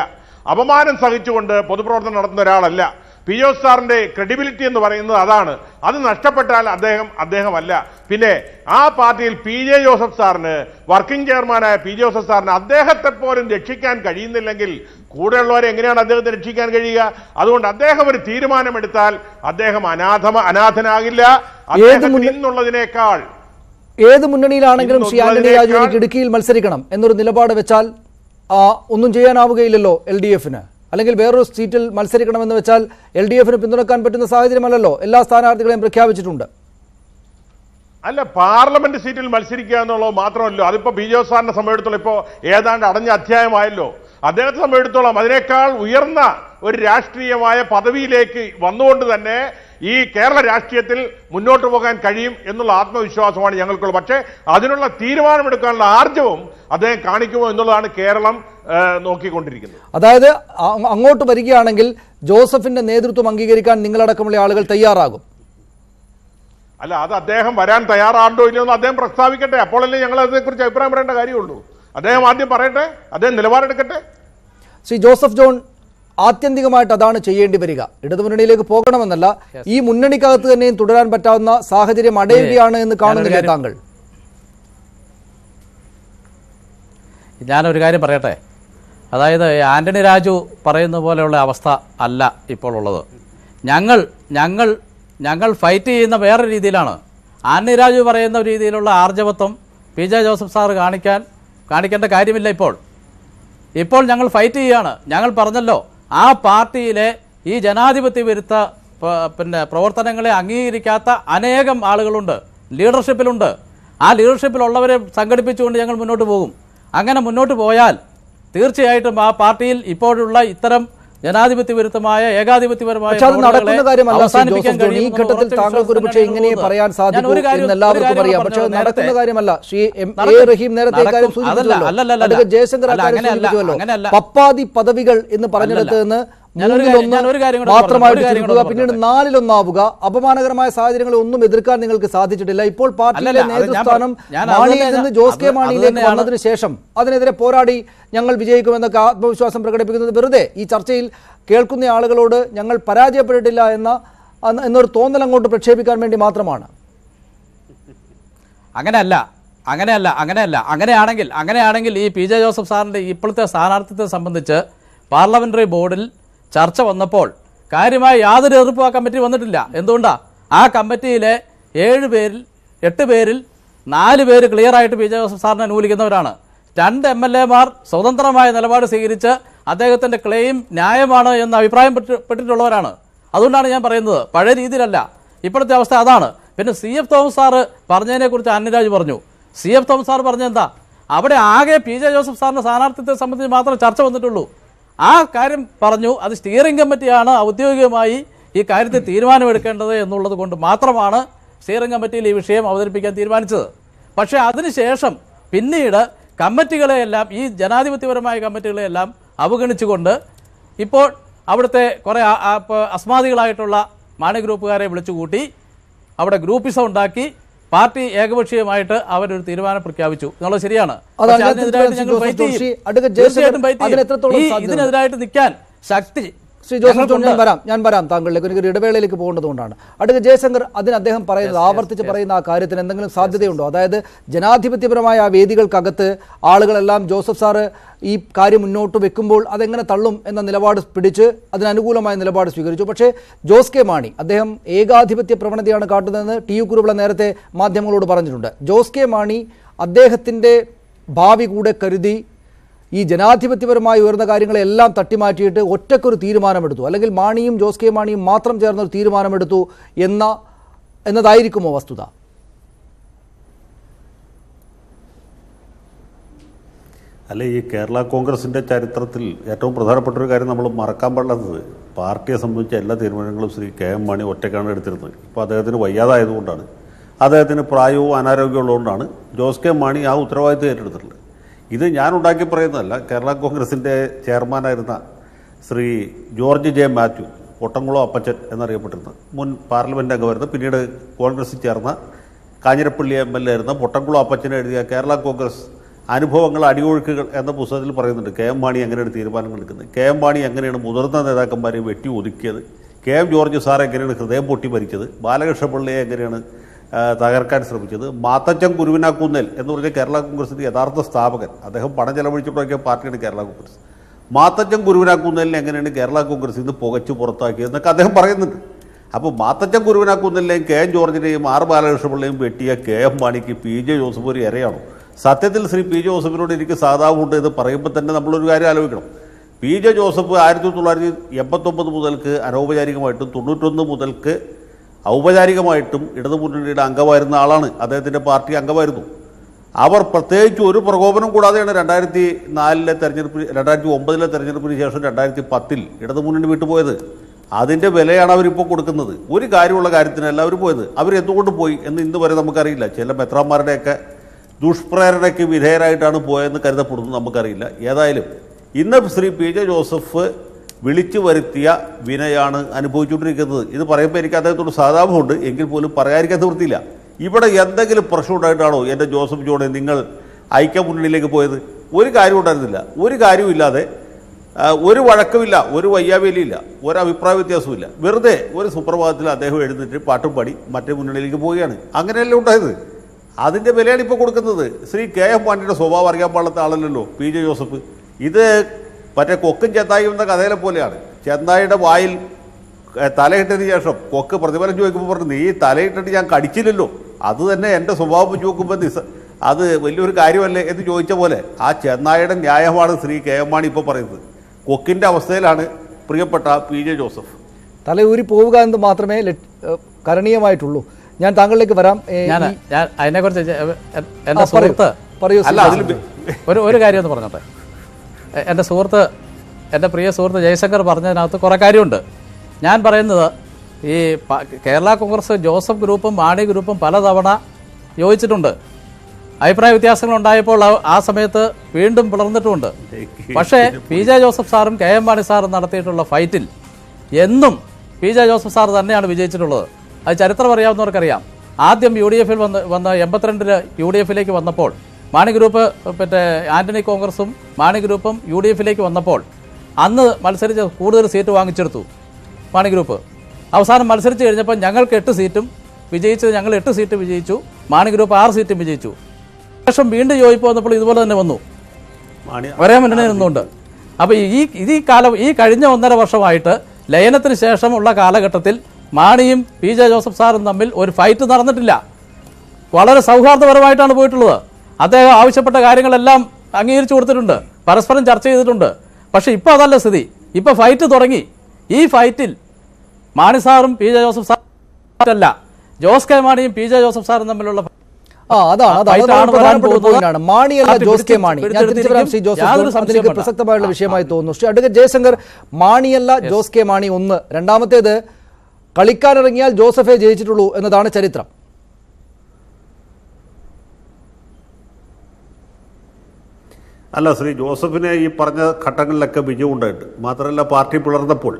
അപമാനം സഹിച്ചുകൊണ്ട് പൊതുപ്രവർത്തനം നടത്തുന്ന ഒരാളല്ല. പി ജോസഫ് സാറിന്റെ ക്രെഡിബിലിറ്റി എന്ന് പറയുന്നത് അതാണ്. അത് നഷ്ടപ്പെട്ടാൽ അദ്ദേഹമല്ല. പിന്നെ ആ പാർട്ടിയിൽ പി ജെ ജോസഫ് സാറിന്, വർക്കിംഗ് ചെയർമാനായ പി ജോസഫ് സാറിന് അദ്ദേഹത്തെ പോലും രക്ഷിക്കാൻ കഴിയുന്നില്ലെങ്കിൽ കൂടെയുള്ളവരെ എങ്ങനെയാണ് അദ്ദേഹത്തെ രക്ഷിക്കാൻ കഴിയുക? അതുകൊണ്ട് അദ്ദേഹം ഒരു തീരുമാനമെടുത്താൽ അദ്ദേഹം അനാഥനാകില്ല. എന്നുള്ളതിനേക്കാൾ ഏത് മുന്നണിയിലാണെങ്കിലും ശ്രീ ആന്റണി രാജു എനിക്ക് ഇടുക്കിയിൽ മത്സരിക്കണം എന്നൊരു നിലപാട് വെച്ചാൽ ഒന്നും ചെയ്യാനാവുകയില്ലല്ലോ എൽ ഡി എഫിന്. അല്ലെങ്കിൽ വേറൊരു സീറ്റിൽ മത്സരിക്കണമെന്ന് വെച്ചാൽ എൽ ഡി എഫിന് പിന്തുണക്കാൻ പറ്റുന്ന സാഹചര്യമല്ലല്ലോ. എല്ലാ സ്ഥാനാർത്ഥികളെയും പ്രഖ്യാപിച്ചിട്ടുണ്ട്. അല്ല, പാർലമെന്റ് സീറ്റിൽ മത്സരിക്കുക എന്നുള്ളത് മാത്രമല്ലോ. അതിപ്പോ പി ജോസഫ് സാറിനെ സംബന്ധിച്ചിടത്തോളം ഇപ്പോൾ ഏതാണ്ട് അടഞ്ഞ അധ്യായമായല്ലോ. അദ്ദേഹത്തെ സംബന്ധിച്ചിടത്തോളം അതിനേക്കാൾ ഉയർന്ന ഒരു രാഷ്ട്രീയമായ പദവിയിലേക്ക് വന്നുകൊണ്ട് തന്നെ ഈ കേരള രാഷ്ട്രീയത്തിൽ മുന്നോട്ട് പോകാൻ കഴിയും എന്നുള്ള ആത്മവിശ്വാസമാണ് ഞങ്ങൾക്കുള്ളത്. പക്ഷേ അതിനുള്ള തീരുമാനമെടുക്കാനുള്ള ആർജവും അദ്ദേഹം കാണിക്കുമോ എന്നുള്ളതാണ് കേരളം നോക്കിക്കൊണ്ടിരിക്കുന്നത്. അതായത് അങ്ങോട്ട് വരികയാണെങ്കിൽ ജോസഫിന്റെ നേതൃത്വം അംഗീകരിക്കാൻ നിങ്ങളടക്കമുള്ള ആളുകൾ തയ്യാറാകും. അല്ല, അത് അദ്ദേഹം വരാൻ തയ്യാറാണ്ടോ ഇല്ലയോ എന്ന് അദ്ദേഹം പ്രസ്താവിക്കട്ടെ. അപ്പോഴല്ലേ ഞങ്ങൾ അതിനെക്കുറിച്ച് അഭിപ്രായം പറയേണ്ട കാര്യമുള്ളൂ. അദ്ദേഹം ആദ്യം പറയട്ടെ, അദ്ദേഹം നിലപാടെടുക്കട്ടെ. ശ്രീ ജോസഫ് ജോൺ, ആത്യന്തികമായിട്ട് അതാണ് ചെയ്യേണ്ടി വരിക. ഇടതുമുന്നണിയിലേക്ക് പോകണമെന്നല്ല, ഈ മുന്നണിക്കകത്ത് തന്നെയും തുടരാൻ പറ്റാവുന്ന സാഹചര്യം അടയുകയാണ് എന്ന് കാണുന്നില്ലേ താങ്കൾ? ഞാനൊരു കാര്യം പറയട്ടെ. അതായത് ആന്റണി രാജു പറയുന്ന പോലെയുള്ള അവസ്ഥ അല്ല ഇപ്പോൾ ഉള്ളത്. ഞങ്ങൾ ഫൈറ്റ് ചെയ്യുന്ന വേറെ രീതിയിലാണ്. ആന്റണി രാജു പറയുന്ന രീതിയിലുള്ള ആർജവത്വം പി ജെ ജോസഫ് സാറ് കാണിക്കേണ്ട കാര്യമില്ല. ഇപ്പോൾ ഞങ്ങൾ ഫൈറ്റ് ചെയ്യുകയാണ്. ഞങ്ങൾ പറഞ്ഞല്ലോ, ആ പാർട്ടിയിലെ ഈ ജനാധിപത്യ വിരുദ്ധ പ്രവർത്തനങ്ങളെ അംഗീകരിക്കാത്ത അനേകം ആളുകളുണ്ട്, ലീഡർഷിപ്പിലുണ്ട്. ആ ലീഡർഷിപ്പിലുള്ളവരെ സംഘടിപ്പിച്ചുകൊണ്ട് ഞങ്ങൾ മുന്നോട്ട് പോകും. അങ്ങനെ മുന്നോട്ട് പോയാൽ തീർച്ചയായിട്ടും ആ പാർട്ടിയിൽ ഇപ്പോഴുള്ള ഇത്തരം ജനാധിപത്യ വിരുദ്ധമായ ഏകാധിപത്യപരമായ പക്ഷെ അത് നടക്കുന്ന കാര്യമല്ല അവസാനിപ്പിക്കാൻ ഈ ഘട്ടത്തിൽ താങ്കൾക്ക് ഒരു പക്ഷേ ഇങ്ങനെ പറയാൻ സാധിക്കും എന്ന് എല്ലാവർക്കും അറിയാം. പക്ഷെ അത് നടക്കുന്ന കാര്യമല്ല. ശ്രീ എ റഹീം നേരത്തെ കാര്യം സൂചിപ്പിച്ചുവല്ലോ, ജയശങ്കർ സൂചിപ്പിച്ചുവല്ലോ, പപ്പാതി പദവികൾ എന്ന് പറഞ്ഞിടത്ത് നിന്ന് മാത്രമായിട്ട് ചുരുക്കുക, പിന്നീട് 4-1 അപമാനകരമായ സാഹചര്യങ്ങളെ ഒന്നും എതിർക്കാൻ നിങ്ങൾക്ക് സാധിച്ചിട്ടില്ല. ഇപ്പോൾ പാർട്ടിയിലെ നേതൃസ്ഥാനം മാണിയിൽ നിന്ന് ജോസ് കെ മാണിയിലേക്ക് വന്നതിന് ശേഷം അതിനെതിരെ പോരാടി ഞങ്ങൾ വിജയിക്കുമെന്നൊക്കെ ആത്മവിശ്വാസം പ്രകടിപ്പിക്കുന്നത് വെറുതെ ഈ ചർച്ചയിൽ കേൾക്കുന്ന ആളുകളോട് ഞങ്ങൾ പരാജയപ്പെട്ടിട്ടില്ല എന്നൊരു തോന്നൽ അങ്ങോട്ട് പ്രക്ഷേപിക്കാൻ വേണ്ടി മാത്രമാണ്. അങ്ങനെയാണെങ്കിൽ ഈ പി ജെ ജോസഫ് സാറിൻ്റെ ഇപ്പോഴത്തെ സ്ഥാനാർത്ഥിത്വത്തെ സംബന്ധിച്ച് പാർലമെന്ററി ബോർഡിൽ ചർച്ച വന്നപ്പോൾ കാര്യമായി യാതൊരു എതിർപ്പും ആ കമ്മിറ്റി വന്നിട്ടില്ല. എന്തുകൊണ്ടാണ്? ആ കമ്മിറ്റിയിലെ 8 പേരിൽ 4 പേര് ക്ലിയറായിട്ട് പി ജെ ജോസഫ് സാറിനെ അനുകൂലിക്കുന്നവരാണ്. 2 MLA-മാർ സ്വതന്ത്രമായ നിലപാട് സ്വീകരിച്ച് അദ്ദേഹത്തിൻ്റെ ക്ലെയിം ന്യായമാണ് എന്ന് അഭിപ്രായപ്പെട്ടിട്ടുള്ളവരാണ്. അതുകൊണ്ടാണ് ഞാൻ പറയുന്നത്, പഴയ രീതിയിലല്ല, ഇപ്പോഴത്തെ അവസ്ഥ അതാണ്. പിന്നെ CF തോമസ് സാറ് പറഞ്ഞതിനെക്കുറിച്ച് അനിരാജ് പറഞ്ഞു. CF തോമസ് സാർ പറഞ്ഞെന്താ, അവിടെ ആകെ പി ജെ ജോസഫ് സാറിൻ്റെ സ്ഥാനാർത്ഥിത്വത്തെ സംബന്ധിച്ച് മാത്രമേ ചർച്ച വന്നിട്ടുള്ളൂ. ആ കാര്യം പറഞ്ഞു. അത് സ്റ്റിയറിംഗ് കമ്മിറ്റിയാണ് ഔദ്യോഗികമായി ഈ കാര്യത്തിൽ തീരുമാനമെടുക്കേണ്ടത് എന്നുള്ളത് കൊണ്ട് മാത്രമാണ് സ്റ്റിയറിംഗ് കമ്മിറ്റിയിൽ ഈ വിഷയം അവതരിപ്പിക്കാൻ തീരുമാനിച്ചത്. പക്ഷേ അതിനുശേഷം പിന്നീട് കമ്മിറ്റികളെയെല്ലാം, ഈ ജനാധിപത്യപരമായ കമ്മിറ്റികളെയെല്ലാം അവഗണിച്ചുകൊണ്ട് ഇപ്പോൾ അവിടുത്തെ കുറേ അസ്മാദികളായിട്ടുള്ള മാണി ഗ്രൂപ്പുകാരെ വിളിച്ചുകൂട്ടി അവിടെ ഗ്രൂപ്പിസം ഉണ്ടാക്കി പാർട്ടി ഏകപക്ഷീയമായിട്ട് അവരൊരു തീരുമാനം പ്രഖ്യാപിച്ചു എന്നുള്ളത് ശരിയാണ്. ഇതിനെതിരായിട്ട് നിൽക്കാൻ ശക്തി ശ്രീ ജോസഫ് ഞാൻ വരാം താങ്കളിലേക്ക് ഒരു ഇടവേളയിലേക്ക് പോകേണ്ടതുകൊണ്ടാണ്. അടുത്ത ജയശങ്കർ അദ്ദേഹം പറയുന്നത് ആവർത്തിച്ച് പറയുന്ന ആ കാര്യത്തിന് എന്തെങ്കിലും സാധ്യതയുണ്ടോ? അതായത് ജനാധിപത്യപരമായ ആ വേദികൾക്കകത്ത് ആളുകളെല്ലാം ജോസഫ് സാറ് ഈ കാര്യം മുന്നോട്ട് വെക്കുമ്പോൾ അതെങ്ങനെ തള്ളും എന്ന നിലപാട് പിടിച്ച് അതിനനുകൂലമായ നിലപാട് സ്വീകരിച്ചു. പക്ഷേ ജോസ് കെ മാണി അദ്ദേഹം ഏകാധിപത്യ പ്രവണതയാണ് കാട്ടുന്നതെന്ന് ടി യു കുറുവിള നേരത്തെ മാധ്യമങ്ങളോട് പറഞ്ഞിട്ടുണ്ട്. ജോസ് കെ മാണി അദ്ദേഹത്തിൻ്റെ ഭാവി കൂടെ കരുതി ഈ ജനാധിപത്യപരമായി ഉയർന്ന കാര്യങ്ങളെല്ലാം തട്ടിമാറ്റിയിട്ട് ഒറ്റക്കൊരു തീരുമാനമെടുത്തു, അല്ലെങ്കിൽ മാണിയും ജോസ് കെ മാണിയും മാത്രം ചേർന്നൊരു തീരുമാനമെടുത്തു എന്നതായിരിക്കുമോ വസ്തുത? അല്ല, ഈ കേരള കോൺഗ്രസിൻ്റെ ചരിത്രത്തിൽ ഏറ്റവും പ്രധാനപ്പെട്ട ഒരു കാര്യം നമ്മൾ മറക്കാൻ പാടില്ലാത്തത്, പാർട്ടിയെ സംബന്ധിച്ച എല്ലാ തീരുമാനങ്ങളും ശ്രീ KM മാണി ഒറ്റയ്ക്കാണ് എടുത്തിരുന്നത്. ഇപ്പോൾ അദ്ദേഹത്തിന് വയ്യാതായതുകൊണ്ടാണ്, അദ്ദേഹത്തിന് പ്രായവും അനാരോഗ്യവും ഉള്ളതുകൊണ്ടാണ് ജോസ് കെ മാണി ആ ഉത്തരവാദിത്വം ഏറ്റെടുത്തിട്ടുള്ളത്. ഇത് ഞാൻ ഉണ്ടാക്കി പറയുന്നതല്ല. കേരള കോൺഗ്രസിൻ്റെ ചെയർമാനായിരുന്ന ശ്രീ ജോർജ് ജെ മാത്യു, പൊട്ടംകുളം അപ്പച്ചൻ എന്നറിയപ്പെട്ടിരുന്ന മുൻ പാർലമെൻറ്റ് അംഗമായിരുന്ന, പിന്നീട് കോൺഗ്രസിൽ ചേർന്ന കാഞ്ഞിരപ്പള്ളി MLA ആയിരുന്ന പൊട്ടംകുളം അപ്പച്ചൻ എഴുതിയ കേരള കോൺഗ്രസ് അനുഭവങ്ങൾ അടിയൊഴുക്കുകൾ എന്ന പുസ്തകത്തിൽ പറയുന്നുണ്ട് KM മാണി എങ്ങനെയാണ് തീരുമാനങ്ങൾ എടുക്കുന്നത്, KM മാണി എങ്ങനെയാണ് മുതിർന്ന നേതാക്കന്മാരെ വെട്ടി ഒതുക്കിയത്, KM ജോർജ് സാർ എങ്ങനെയാണ് ഹൃദയം പൊട്ടി മരിച്ചത്, ബാലകൃഷ്ണപിള്ളയെ എങ്ങനെയാണ് തകർക്കാൻ ശ്രമിച്ചത്, മാത്തച്ചൻ കുരുവിനാക്കുന്നേൽ എന്ന് പറഞ്ഞ കേരള കോൺഗ്രസിൻ്റെ യഥാർത്ഥ സ്ഥാപകൻ, അദ്ദേഹം പണം ചെലവഴിച്ചിട്ടുള്ള പാർട്ടിയാണ് കേരള കോൺഗ്രസ്, മാത്തച്ചൻ കുരുവിനാക്കുന്നേലിനെ എങ്ങനെയാണ് കേരള കോൺഗ്രസിൽ നിന്ന് പുകച്ചു പുറത്താക്കിയതെന്നൊക്കെ അദ്ദേഹം പറയുന്നുണ്ട്. അപ്പോൾ മാത്തച്ചൻ കുരുവിനാക്കുന്നേലിനെയും KM ജോർജിനെയും ബാലകൃഷ്ണപിള്ളയും വെട്ടിയ KM മാണിക്ക് PJ ജോസഫ് ഒരു ഇരയാണോ? സത്യത്തിൽ ശ്രീ PJ ജോസഫിനോട് എനിക്ക് സാധാവുണ്ട് എന്ന് പറയുമ്പോൾ തന്നെ നമ്മളൊരു കാര്യം ആലോചിക്കണം. PJ ജോസഫ് 1989 മുതൽക്ക് അനൗപചാരികമായിട്ടും 91 മുതൽക്ക് ഔപചാരികമായിട്ടും ഇടതുമുന്നണിയുടെ അംഗമായിരുന്ന ആളാണ്. അദ്ദേഹത്തിൻ്റെ പാർട്ടി അംഗമായിരുന്നു. അവർ പ്രത്യേകിച്ച് ഒരു പ്രകോപനം കൂടാതെയാണ് 2004 തെരഞ്ഞെടുപ്പിന് 2009 തെരഞ്ഞെടുപ്പിന് ശേഷം 2010 ഇടതുമുന്നണി വിട്ടുപോയത്. അതിൻ്റെ വിലയാണ് അവരിപ്പോൾ കൊടുക്കുന്നത്. ഒരു കാര്യമുള്ള കാര്യത്തിനല്ല അവർ പോയത്. അവരെന്തുകൊണ്ട് പോയി എന്ന് ഇന്ന് വരെ നമുക്കറിയില്ല. ചില മെത്രാന്മാരുടെയൊക്കെ ദുഷ്പ്രേരണയ്ക്ക് വിധേയരായിട്ടാണ് പോയതെന്ന് കരുതപ്പെടുന്നു, നമുക്കറിയില്ല. ഏതായാലും ഇന്ന് ശ്രീ PJ ജോസഫ് വിളിച്ചു വരുത്തിയ വിനയാണ് അനുഭവിച്ചുകൊണ്ടിരിക്കുന്നത്. ഇത് പറയുമ്പോൾ എനിക്ക് അദ്ദേഹത്തോട് സഹതാപമുണ്ട്, എങ്കിൽ പോലും പറയാതിരിക്കാൻ നിവൃത്തിയില്ല. ഇവിടെ എന്തെങ്കിലും പ്രശ്നം ഉണ്ടായിട്ടാണോ എൻ്റെ ജോസഫ് ജോണെ നിങ്ങൾ ഐക്യമുന്നണിയിലേക്ക് പോയത്? ഒരു കാര്യം ഉണ്ടായിരുന്നില്ല. ഒരു കാര്യമില്ലാതെ, ഒരു വഴക്കമില്ല, ഒരു വയ്യാവേലിയില്ല, ഒരു അഭിപ്രായ വ്യത്യാസമില്ല. വെറുതെ ഒരു സുപ്രഭാതത്തിൽ അദ്ദേഹം എഴുന്നേറ്റ് പാട്ടും പാടി മറ്റേ മുന്നണിയിലേക്ക് പോവുകയാണ്. അങ്ങനെയല്ലേ ഉണ്ടായത്? അതിൻ്റെ വിലയാണ് ഇപ്പോൾ കൊടുക്കുന്നത്. ശ്രീ KM മാണിയുടെ സ്വഭാവം അറിയാൻ പാടാത്ത ആളല്ലല്ലോ PJ ജോസഫ്. ഇത് മറ്റേ കൊക്കും ചെന്നായും എന്ന കഥയിലെ പോലെയാണ്. ചെന്നായിയുടെ വായിൽ തലയിട്ടതിന് ശേഷം കൊക്ക് പ്രതിഫലം ചോദിക്കുമ്പോൾ പറഞ്ഞു, നീ തലയിട്ടിട്ട് ഞാൻ കടിച്ചില്ലല്ലോ, അത് തന്നെ എൻ്റെ സ്വഭാവം വെച്ച് നോക്കുമ്പോൾ അത് വലിയൊരു കാര്യമല്ലേ എന്ന് ചോദിച്ച പോലെ ആ ചെന്നായിയുടെ ന്യായമാണ് ശ്രീ KM മാണി ഇപ്പോൾ പറയുന്നത്. കൊക്കിൻ്റെ അവസ്ഥയിലാണ് പ്രിയപ്പെട്ട PJ ജോസഫ്. തലയൂരി പോവുക എന്ന് മാത്രമേ കരണീയമായിട്ടുള്ളൂ. ഞാൻ താങ്കളിലേക്ക് വരാം. ഞാൻ അതിനെക്കുറിച്ച് എൻ്റെ സുഹൃത്ത് പറയൂ. ഒരു കാര്യം ഒന്ന് പറഞ്ഞോട്ടെ. എൻ്റെ സുഹൃത്ത് എൻ്റെ പ്രിയ സുഹൃത്ത് ജയശങ്കർ പറഞ്ഞതിനകത്ത് കുറേ കാര്യമുണ്ട്. ഞാൻ പറയുന്നത് ഈ കേരള കോൺഗ്രസ് ജോസഫ് ഗ്രൂപ്പും മാണി ഗ്രൂപ്പും പലതവണ യോജിച്ചിട്ടുണ്ട്. അഭിപ്രായ വ്യത്യാസങ്ങൾ ഉണ്ടായപ്പോൾ ആ സമയത്ത് വീണ്ടും പിളർന്നിട്ടുമുണ്ട്. പക്ഷേ പി ജെ ജോസഫ് സാറും കെ എം മാണി സാറും നടത്തിയിട്ടുള്ള ഫൈറ്റിൽ എന്നും പി ജെ ജോസഫ് സാർ തന്നെയാണ് വിജയിച്ചിട്ടുള്ളത്. അത് ചരിത്രം അറിയാവുന്നവർക്കറിയാം. ആദ്യം യു ഡി എഫിൽ വന്ന 82 യു ഡി എഫിലേക്ക് വന്നപ്പോൾ മാണി ഗ്രൂപ്പ് ആന്റണി കോൺഗ്രസും മാണി ഗ്രൂപ്പും യു ഡി എഫിലേക്ക് വന്നപ്പോൾ അന്ന് മത്സരിച്ച് കൂടുതൽ സീറ്റ് വാങ്ങിച്ചെടുത്തു മാണി ഗ്രൂപ്പ്. അവസാനം മത്സരിച്ച് കഴിഞ്ഞപ്പോൾ ഞങ്ങൾക്ക് 8 സീറ്റും വിജയിച്ചത്, ഞങ്ങൾ 8 സീറ്റ് വിജയിച്ചു, മാണി ഗ്രൂപ്പ് 6 സീറ്റും വിജയിച്ചു. ശേഷം വീണ്ടും യോജിപ്പ് വന്നപ്പോൾ ഇതുപോലെ തന്നെ വന്നു, ഒരേ മുന്നണി നിന്നുകൊണ്ട്. അപ്പോൾ ഈ കഴിഞ്ഞ 1.5 വർഷമായിട്ട് ലയനത്തിന് ശേഷമുള്ള കാലഘട്ടത്തിൽ മാണിയും പി ജെ ജോസഫ് സാറും തമ്മിൽ ഒരു ഫൈറ്റ് നടന്നിട്ടില്ല. വളരെ സൗഹാർദ്ദപരമായിട്ടാണ് പോയിട്ടുള്ളത്. അദ്ദേഹം ആവശ്യപ്പെട്ട കാര്യങ്ങളെല്ലാം അംഗീകരിച്ചു കൊടുത്തിട്ടുണ്ട്, പരസ്പരം ചർച്ച ചെയ്തിട്ടുണ്ട്. പക്ഷേ ഇപ്പോൾ അതല്ല സ്ഥിതി. ഇപ്പോൾ ഫൈറ്റ് തുടങ്ങി. ഈ ഫൈറ്റിൽ മാണി സാറും പി ജെ ജോസഫ് സാറല്ല, ജോസ് കെ മാണിയും പി ജെ ജോസഫ് സാറും തമ്മിലുള്ള പ്രസക്തമായുള്ള വിഷയമായി തോന്നുന്നു. ശ്രീ അഡ്വക്കേറ്റ് ജയശങ്കർ, മാണിയല്ല ജോസ് കെ മാണി ഒന്ന്. രണ്ടാമത്തേത്, കളിക്കാനിറങ്ങിയാൽ ജോസഫേ ജയിച്ചിട്ടുള്ളൂ എന്നതാണ് ചരിത്രം. അല്ല, ശ്രീ ജോസഫിന് ഈ പറഞ്ഞ ഘട്ടങ്ങളിലൊക്കെ വിജയം ഉണ്ടായിട്ട് മാത്രമല്ല, പാർട്ടി പിളർന്നപ്പോൾ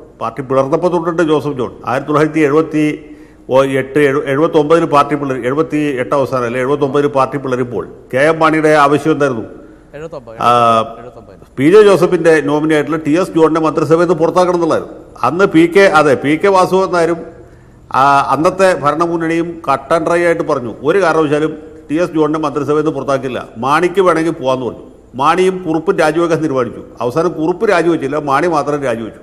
തൊട്ടുണ്ട് ജോസഫ് ജോൺ 1978-79 പാർട്ടി പിളരി, 78 അവസാനം അല്ലെ 79 പാർട്ടി പിളരിപ്പോൾ കെ എം മാണിയുടെ ആവശ്യം എന്തായിരുന്നു? പി ജെ ജോസഫിന്റെ നോമിനി ആയിട്ടുള്ള TS ജോണിനെ മന്ത്രിസഭയിൽ നിന്ന് പുറത്താക്കണം എന്നുള്ളതായിരുന്നു. അന്ന് പി കെ വാസുദേവൻ നായരും അന്നത്തെ ഭരണമുന്നണിയും കട്ട് ആൻഡ് ഡ്രൈ ആയിട്ട് പറഞ്ഞു, ഒരു കാരണവശാലും TS ജോണിനെ മന്ത്രിസഭയിൽ നിന്ന് പുറത്താക്കില്ല, മാണിക്ക് വേണമെങ്കിൽ പോകാമെന്ന് പറഞ്ഞു. മാണിയും കുറുപ്പും രാജിവെക്കാൻ തീരുമാനിച്ചു. അവസാനം കുറുപ്പ് രാജിവെച്ചില്ല, മാണി മാത്രം രാജിവെച്ചു.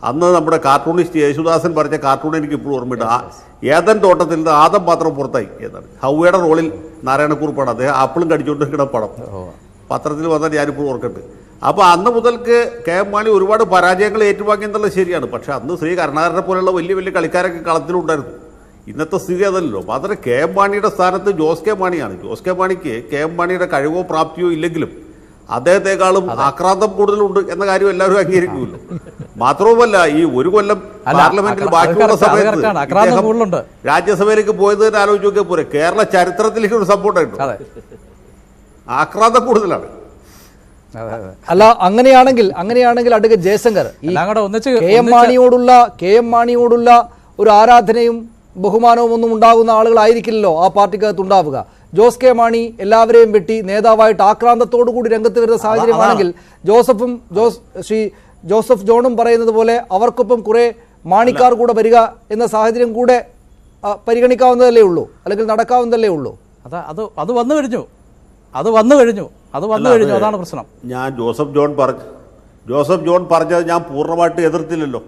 അന്ന് നമ്മുടെ കാർട്ടൂണിസ്റ്റ് യേശുദാസൻ പറഞ്ഞ കാർട്ടൂൺ എനിക്ക് ഇപ്പോഴും ഓർമ്മയുണ്ട്. ഏതൻ തോട്ടത്തിൽ നിന്ന് ആദം മാത്രം പുറത്തായി എന്നാണ്. ഹൗവയുടെ റോളിൽ നാരായണക്കുറുപ്പാണ് അദ്ദേഹം ആപ്പിളും കടിച്ചുകൊണ്ടിരിക്കുന്ന പടം പത്രത്തിൽ വന്നാൽ ഞാനിപ്പോൾ ഓർക്കുന്നുണ്ട്. അപ്പോൾ അന്ന് മുതൽക്ക് കെ എം മാണി ഒരുപാട് പരാജയങ്ങൾ ഏറ്റുവാങ്ങി എന്നുള്ളത് ശരിയാണ്. പക്ഷേ അന്ന് ശ്രീ കരുണാകരനെ പോലുള്ള വലിയ വലിയ കളിക്കാരൊക്കെ കളത്തിലുണ്ടായിരുന്നു. ഇന്നത്തെ സ്ഥിതി അതല്ലോ. മാത്രമേ കെ എം മാണിയുടെ സ്ഥാനത്ത് ജോസ് കെ മാണിയാണ്. ജോസ് കെ മാണിക്ക് കെ എം മാണിയുടെ കഴിവോ പ്രാപ്തിയോ ഇല്ലെങ്കിലും അദ്ദേഹത്തെക്കാളും ആക്രാന്തം കൂടുതലുണ്ട് എന്ന കാര്യം എല്ലാവരും അംഗീകരിക്കുമല്ലോ. മാത്രവുമല്ല, ഈ ഒരു കൊല്ലം പാർലമെന്റിൽ ബാക്കിയുള്ള സമയത്ത് രാജ്യസഭയിലേക്ക് പോയത് തന്നെ ആലോചിച്ച് നോക്കിയാൽ പോരെ. കേരള ചരിത്രത്തിലേക്ക് ഒരു സംഭവം ഉണ്ടായിട്ടുണ്ട്. ആക്രാന്തം കൂടുതലാണ്. അല്ല, അങ്ങനെയാണെങ്കിൽ അഡ്വക്കേറ്റ് ജയശങ്കർ, കെ എം മാണിയോടുള്ള ഒരു ആരാധനയും ബഹുമാനവും ഒന്നും ഉണ്ടാകുന്ന ആളുകളായിരിക്കില്ലല്ലോ ആ പാർട്ടിക്കകത്ത് ഉണ്ടാവുക. ജോസ് കെ മാണി എല്ലാവരെയും വെട്ടി നേതാവായിട്ട് ആക്രാന്തത്തോടു കൂടി രംഗത്ത് വരുന്ന സാഹചര്യമാണെങ്കിൽ ശ്രീ ജോസഫ് ജോണും പറയുന്നത് പോലെ അവർക്കൊപ്പം കുറെ മാണിക്കാർ കൂടെ വരിക എന്ന സാഹചര്യം കൂടെ പരിഗണിക്കാവുന്നതല്ലേ ഉള്ളൂ, അല്ലെങ്കിൽ നടക്കാവുന്നതല്ലേ ഉള്ളൂ. അത് വന്നു കഴിഞ്ഞു. അതാണ് പ്രശ്നം. ഞാൻ ജോസഫ് ജോൺ പറഞ്ഞത് ഞാൻ പൂർണ്ണമായിട്ട് എതിർത്തില്ലല്ലോ.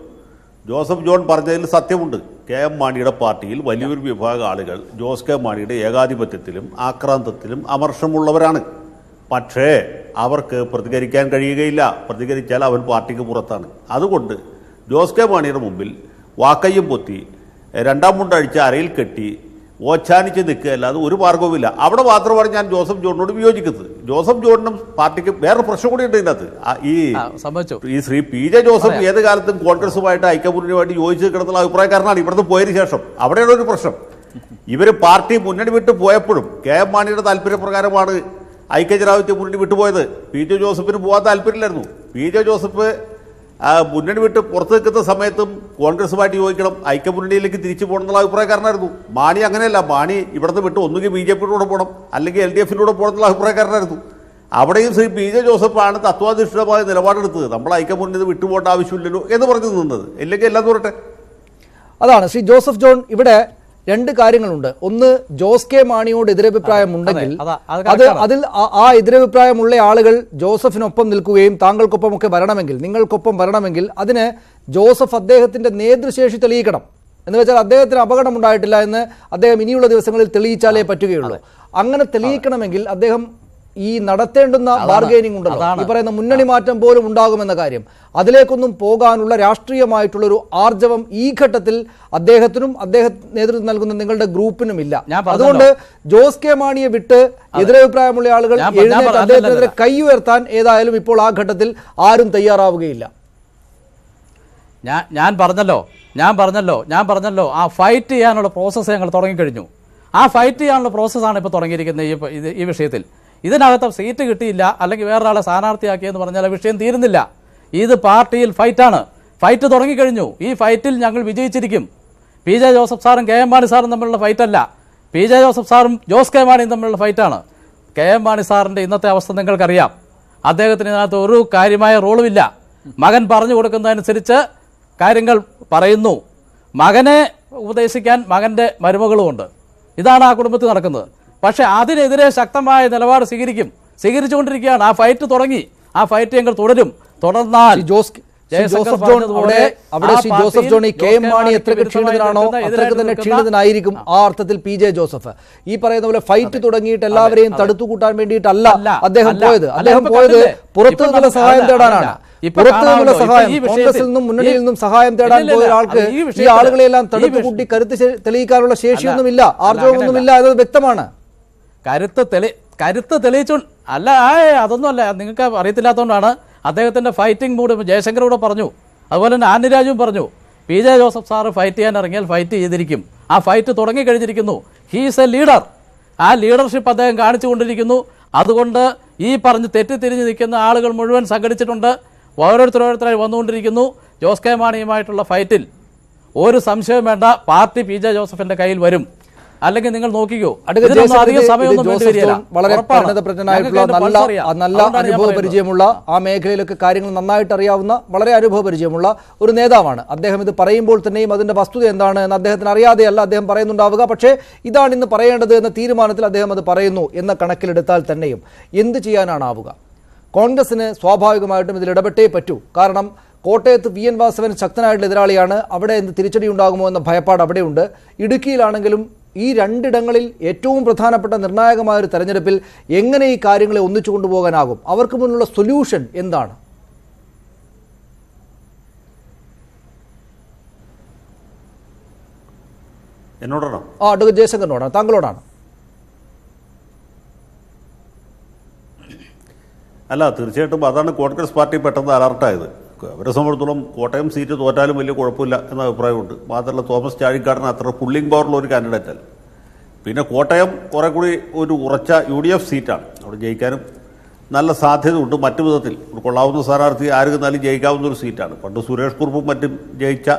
ജോസഫ് ജോൺ പറഞ്ഞതിൽ സത്യമുണ്ട്. കെ എം മാണിയുടെ പാർട്ടിയിൽ വലിയൊരു വിഭാഗം ആളുകൾ ജോസ് കെ മാണിയുടെ ഏകാധിപത്യത്തിലും ആക്രാന്തത്തിലും അമർഷമുള്ളവരാണ്. പക്ഷേ അവർക്ക് പ്രതികരിക്കാൻ കഴിയുകയില്ല. പ്രതികരിച്ചാൽ അവൻ പാർട്ടിക്ക് പുറത്താണ്. അതുകൊണ്ട് ജോസ് കെ മാണിയുടെ മുമ്പിൽ വാക്കയ്യും പൊത്തി രണ്ടാം മുണ്ടഴിച്ച് അരയിൽ കെട്ടി ഓച്ചാനിച്ച് നിൽക്കുക അല്ലാതെ ഒരു മാർഗവുമില്ല. അവിടെ മാത്രമാണ് ഞാൻ ജോസഫ് ജോണിനോട് വിയോജിക്കുന്നത്. ജോസഫ് ജോണിനും പാർട്ടിക്ക് വേറെ പ്രശ്നം കൂടി ഉണ്ട് ഇതിനകത്ത്. ഈ ശ്രീ പി ജെ ജോസഫ് ഏത് കാലത്തും കോൺഗ്രസുമായിട്ട് ഐക്യമുന്നണിയുമായിട്ട് യോജിച്ച് കിടന്നുള്ള അഭിപ്രായക്കാരനാണ്. ഇവിടുന്ന് പോയതിനു ശേഷം അവിടെയാണ് ഒരു പ്രശ്നം. ഇവർ പാർട്ടി മുന്നണി വിട്ട് പോയപ്പോഴും കെ എം മാണിയുടെ താല്പര്യപ്രകാരമാണ് ഐക്യജനാധിപത്യ മുന്നണി വിട്ടുപോയത്. പി ജെ ജോസഫിന് പോകാൻ താല്പര്യമില്ലായിരുന്നു. പി ജെ ജോസഫ് മുന്നണി വിട്ട് പുറത്ത് നിൽക്കുന്ന സമയത്തും കോൺഗ്രസുമായിട്ട് യോജിക്കണം, ഐക്യമുന്നണിയിലേക്ക് തിരിച്ചു പോകണം എന്നുള്ള അഭിപ്രായക്കാരനായിരുന്നു. മാണി അങ്ങനെയല്ല. മാണി ഇവിടുന്ന് വിട്ട് ഒന്നുകിൽ BJP-യുടെ പോകണം, അല്ലെങ്കിൽ LDF-യുടെ പോകണം എന്നുള്ള അഭിപ്രായക്കാരനായിരുന്നു. അവിടെയും ശ്രീ പി ജെ ജോസഫാണ് തത്വാധിഷ്ഠിതമായ നിലപാടെടുത്തത്. നമ്മൾ ഐക്യമുന്നണി വിട്ടുപോകേണ്ട ആവശ്യമില്ലല്ലോ എന്ന് പറഞ്ഞു നിന്നത്. ഇല്ലെങ്കിൽ എല്ലാം പറയട്ടെ. അതാണ് ശ്രീ ജോസഫ് ജോൺ. ഇവിടെ രണ്ട് കാര്യങ്ങളുണ്ട്. ഒന്ന്, ജോസ് കെ മാണിയോട് എതിരഭിപ്രായം ഉണ്ടെങ്കിൽ അതിൽ ആ എതിരഭിപ്രായമുള്ള ആളുകൾ ജോസഫിനൊപ്പം നിൽക്കുകയും താങ്കൾക്കൊപ്പം ഒക്കെ വരണമെങ്കിൽ, നിങ്ങൾക്കൊപ്പം വരണമെങ്കിൽ അതിന് ജോസഫ് അദ്ദേഹത്തിന്റെ നേതൃശേഷി തെളിയിക്കണം. എന്ന് വെച്ചാൽ അദ്ദേഹത്തിന് അപകടം ഉണ്ടായിട്ടില്ല എന്ന് അദ്ദേഹം ഇനിയുള്ള ദിവസങ്ങളിൽ തെളിയിച്ചാലേ പറ്റുകയുള്ളൂ. അങ്ങനെ തെളിയിക്കണമെങ്കിൽ അദ്ദേഹം ഈ നടത്തേണ്ടുന്ന ബാർഗൈനിങ് ഉണ്ടല്ലോ, ഈ പറയുന്ന മുന്നണി മാറ്റം പോലും ഉണ്ടാകുമെന്ന കാര്യം, അതിലേക്കൊന്നും പോകാനുള്ള രാഷ്ട്രീയമായിട്ടുള്ള ഒരു ആർജവം ഈ ഘട്ടത്തിൽ അദ്ദേഹത്തിനും അദ്ദേഹം നേതൃത്വം നൽകുന്ന നിങ്ങളുടെ ഗ്രൂപ്പിനും ഇല്ല. അതുകൊണ്ട് ജോസ് കെ മാണിയെ വിട്ട് എതിരഭിപ്രായമുള്ള ആളുകൾ എഴുന്നേറ്റ് അദ്ദേഹത്തിനെതിരെ കൈ ഉയർത്താൻ ഏതായാലും ഇപ്പോൾ ആ ഘട്ടത്തിൽ ആരും തയ്യാറാവുകയില്ല. ഞാൻ പറഞ്ഞല്ലോ ആ ഫൈറ്റ് ചെയ്യാനുള്ള പ്രോസസ്സ് ഞങ്ങൾ തുടങ്ങിക്കഴിഞ്ഞു. ആ ഫൈറ്റ് ചെയ്യാനുള്ള പ്രോസസ്സാണ് ഇപ്പോൾ തുടങ്ങിയിരിക്കുന്നത് ഈ വിഷയത്തിൽ. ഇതിനകത്ത് സീറ്റ് കിട്ടിയില്ല അല്ലെങ്കിൽ വേറൊരാളെ സ്ഥാനാർത്ഥിയാക്കിയെന്ന് പറഞ്ഞാൽ വിഷയം തീരുന്നില്ല. ഇത് പാർട്ടിയിൽ ഫൈറ്റാണ്. ഫൈറ്റ് തുടങ്ങിക്കഴിഞ്ഞു. ഈ ഫൈറ്റിൽ ഞങ്ങൾ വിജയിച്ചിരിക്കും. പി ജെ ജോസഫ് സാറും കെ എം മാണി സാറും തമ്മിലുള്ള ഫൈറ്റല്ല, പി ജെ ജോസഫ് സാറും ജോസ് കെ മാണിയും തമ്മിലുള്ള ഫൈറ്റാണ്. കെ എം മാണി സാറിൻ്റെ ഇന്നത്തെ അവസ്ഥ നിങ്ങൾക്കറിയാം. അദ്ദേഹത്തിന് ഇതിനകത്ത് ഒരു കാര്യമായ റോളുമില്ല. മകൻ പറഞ്ഞു കൊടുക്കുന്നതനുസരിച്ച് കാര്യങ്ങൾ പറയുന്നു. മകനെ ഉപദേശിക്കാൻ മകൻ്റെ മരുമകളുമുണ്ട്. ഇതാണ് ആ കുടുംബത്തിൽ നടക്കുന്നത്. പക്ഷേ അതിനെതിരെ ശക്തമായ നിലപാട് സ്വീകരിച്ചുകൊണ്ടിരിക്കുകയാണ്. ആ ഫൈറ്റ് തുടങ്ങി. ആ ഫൈറ്റ് ഞങ്ങൾ തുടർന്നാൽ ജോസഫ് ജോൺ അവിടെ ജോസഫ് ജോൺ ഈ കെ എം മാണി എത്രയ്ക്ക് ക്ഷീണിതനാണോ അത്രയ്ക്ക് തന്നെ ക്ഷീണിതനായിരിക്കും ആ അർത്ഥത്തിൽ പി ജെ ജോസഫ്. ഈ പറയുന്ന പോലെ ഫൈറ്റ് തുടങ്ങിയിട്ട് എല്ലാവരെയും തടുത്തുകൂട്ടാൻ വേണ്ടിയിട്ടല്ല അദ്ദേഹം പോയത്. അദ്ദേഹം പോയത് പുറത്തു നിന്നുള്ള സഹായം തേടാനാണ്. പുറത്തു നിന്നുള്ള സഹായം, കോൺഗ്രസിൽ നിന്നും മുന്നണിയിൽ നിന്നും സഹായം തേടാൻ പോയ ഒരാൾക്ക് ഈ ആളുകളെല്ലാം തടുത്തുകൂട്ടി കരുത്ത് തെളിയിക്കാനുള്ള ശേഷിയൊന്നുമില്ല, ആർജവമൊന്നുമില്ല എന്നത് വ്യക്തമാണ്. കരുത്ത് തെളിയിച്ചു അല്ല, അതൊന്നും അല്ല. നിങ്ങൾക്ക് അറിയത്തില്ലാത്തതുകൊണ്ടാണ്. അദ്ദേഹത്തിൻ്റെ ഫൈറ്റിംഗ് മൂഡ് ജയശങ്കർ കൂടെ പറഞ്ഞു, അതുപോലെ തന്നെ ആന്റണി രാജുവും പറഞ്ഞു. പി ജെ ജോസഫ് സാറ് ഫൈറ്റ് ചെയ്യാൻ ഇറങ്ങിയാൽ ഫൈറ്റ് ചെയ്തിരിക്കും. ആ ഫൈറ്റ് തുടങ്ങിക്കഴിഞ്ഞിരിക്കുന്നു. He's a leader. ആ ലീഡർഷിപ്പ് അദ്ദേഹം കാണിച്ചുകൊണ്ടിരിക്കുന്നു. അതുകൊണ്ട് ഈ പറഞ്ഞ് തെറ്റിത്തിരിഞ്ഞ് നിൽക്കുന്ന ആളുകൾ മുഴുവൻ സംഘടിച്ചിട്ടുണ്ട്. ഓരോരുത്തരായി വന്നുകൊണ്ടിരിക്കുന്നു. ജോസ് കെ മാണിയുമായിട്ടുള്ള ഫൈറ്റിൽ ഒരു സംശയം വേണ്ട, പാർട്ടി പി ജെ ജോസഫിൻ്റെ കയ്യിൽ വരും. അല്ലെങ്കിൽ നിങ്ങൾ നോക്കിക്കോ, അധികം സമയമൊന്നും വളരെ പരിണതപ്രജ്ഞനായിട്ടുള്ള നല്ല അനുഭവ പരിചയമുള്ള ആ മേഖലയിലൊക്കെ കാര്യങ്ങൾ നന്നായിട്ട് അറിയാവുന്ന വളരെ അനുഭവ പരിചയമുള്ള ഒരു നേതാവാണ് അദ്ദേഹം. ഇത് പറയുമ്പോൾ തന്നെയും അതിന്റെ വസ്തുത എന്താണ് എന്ന് അദ്ദേഹത്തിന് അറിയാതെയല്ല അദ്ദേഹം പറയുന്നുണ്ടാവുക. പക്ഷേ ഇതാണ് ഇന്ന് പറയേണ്ടത് എന്ന തീരുമാനത്തിൽ അദ്ദേഹം അത് പറയുന്നു എന്ന കണക്കിലെടുത്താൽ തന്നെയും എന്ത് ചെയ്യാനാണാവുക? കോൺഗ്രസിന് സ്വാഭാവികമായിട്ടും ഇതിൽ ഇടപെട്ടേ പറ്റൂ. കാരണം കോട്ടയത്ത് വി എൻ വാസവൻ ശക്തനായിട്ടുള്ള എതിരാളിയാണ്. അവിടെ എന്ത് തിരിച്ചടി ഉണ്ടാകുമോ എന്ന ഭയപ്പാട് അവിടെയുണ്ട്. ഇടുക്കിയിലാണെങ്കിലും ഈ രണ്ടിടങ്ങളിൽ ഏറ്റവും പ്രധാനപ്പെട്ട നിർണായകമായ ഒരു തെരഞ്ഞെടുപ്പിൽ എങ്ങനെ ഈ കാര്യങ്ങളെ ഒന്നിച്ചു കൊണ്ടുപോകാനാകും? അവർക്ക് മുന്നിലുള്ള സൊല്യൂഷൻ എന്താണ്? എന്നോടാണോ? അഡ്വക്കേറ്റ് ജയശങ്കറിനോടാണ്, താങ്കളോടാണ്. അല്ല, തീർച്ചയായിട്ടും അതാണ് കോൺഗ്രസ് പാർട്ടി പെട്ടെന്ന് അലർട്ടായത്. അവരെ സംബന്ധിച്ചിടത്തോളം കോട്ടയം സീറ്റ് തോറ്റാലും വലിയ കുഴപ്പമില്ല എന്ന അഭിപ്രായമുണ്ട്. മാത്രമല്ല തോമസ് ചാഴിക്കാടന് അത്ര പുള്ളിംഗ് പവറുള്ള ഒരു കാൻഡിഡേറ്റ് അല്ല. പിന്നെ കോട്ടയം കുറെ കൂടി ഒരു ഉറച്ച UDF സീറ്റാണ്. അവിടെ ജയിക്കാനും നല്ല സാധ്യതയുണ്ട്. മറ്റു വിധത്തിൽ ഒരു കൊള്ളാവുന്ന സ്ഥാനാർത്ഥി ആർക്കെന്നാലും ജയിക്കാവുന്ന ഒരു സീറ്റാണ്. പണ്ട് സുരേഷ് കുറുപ്പും മറ്റും ജയിച്ച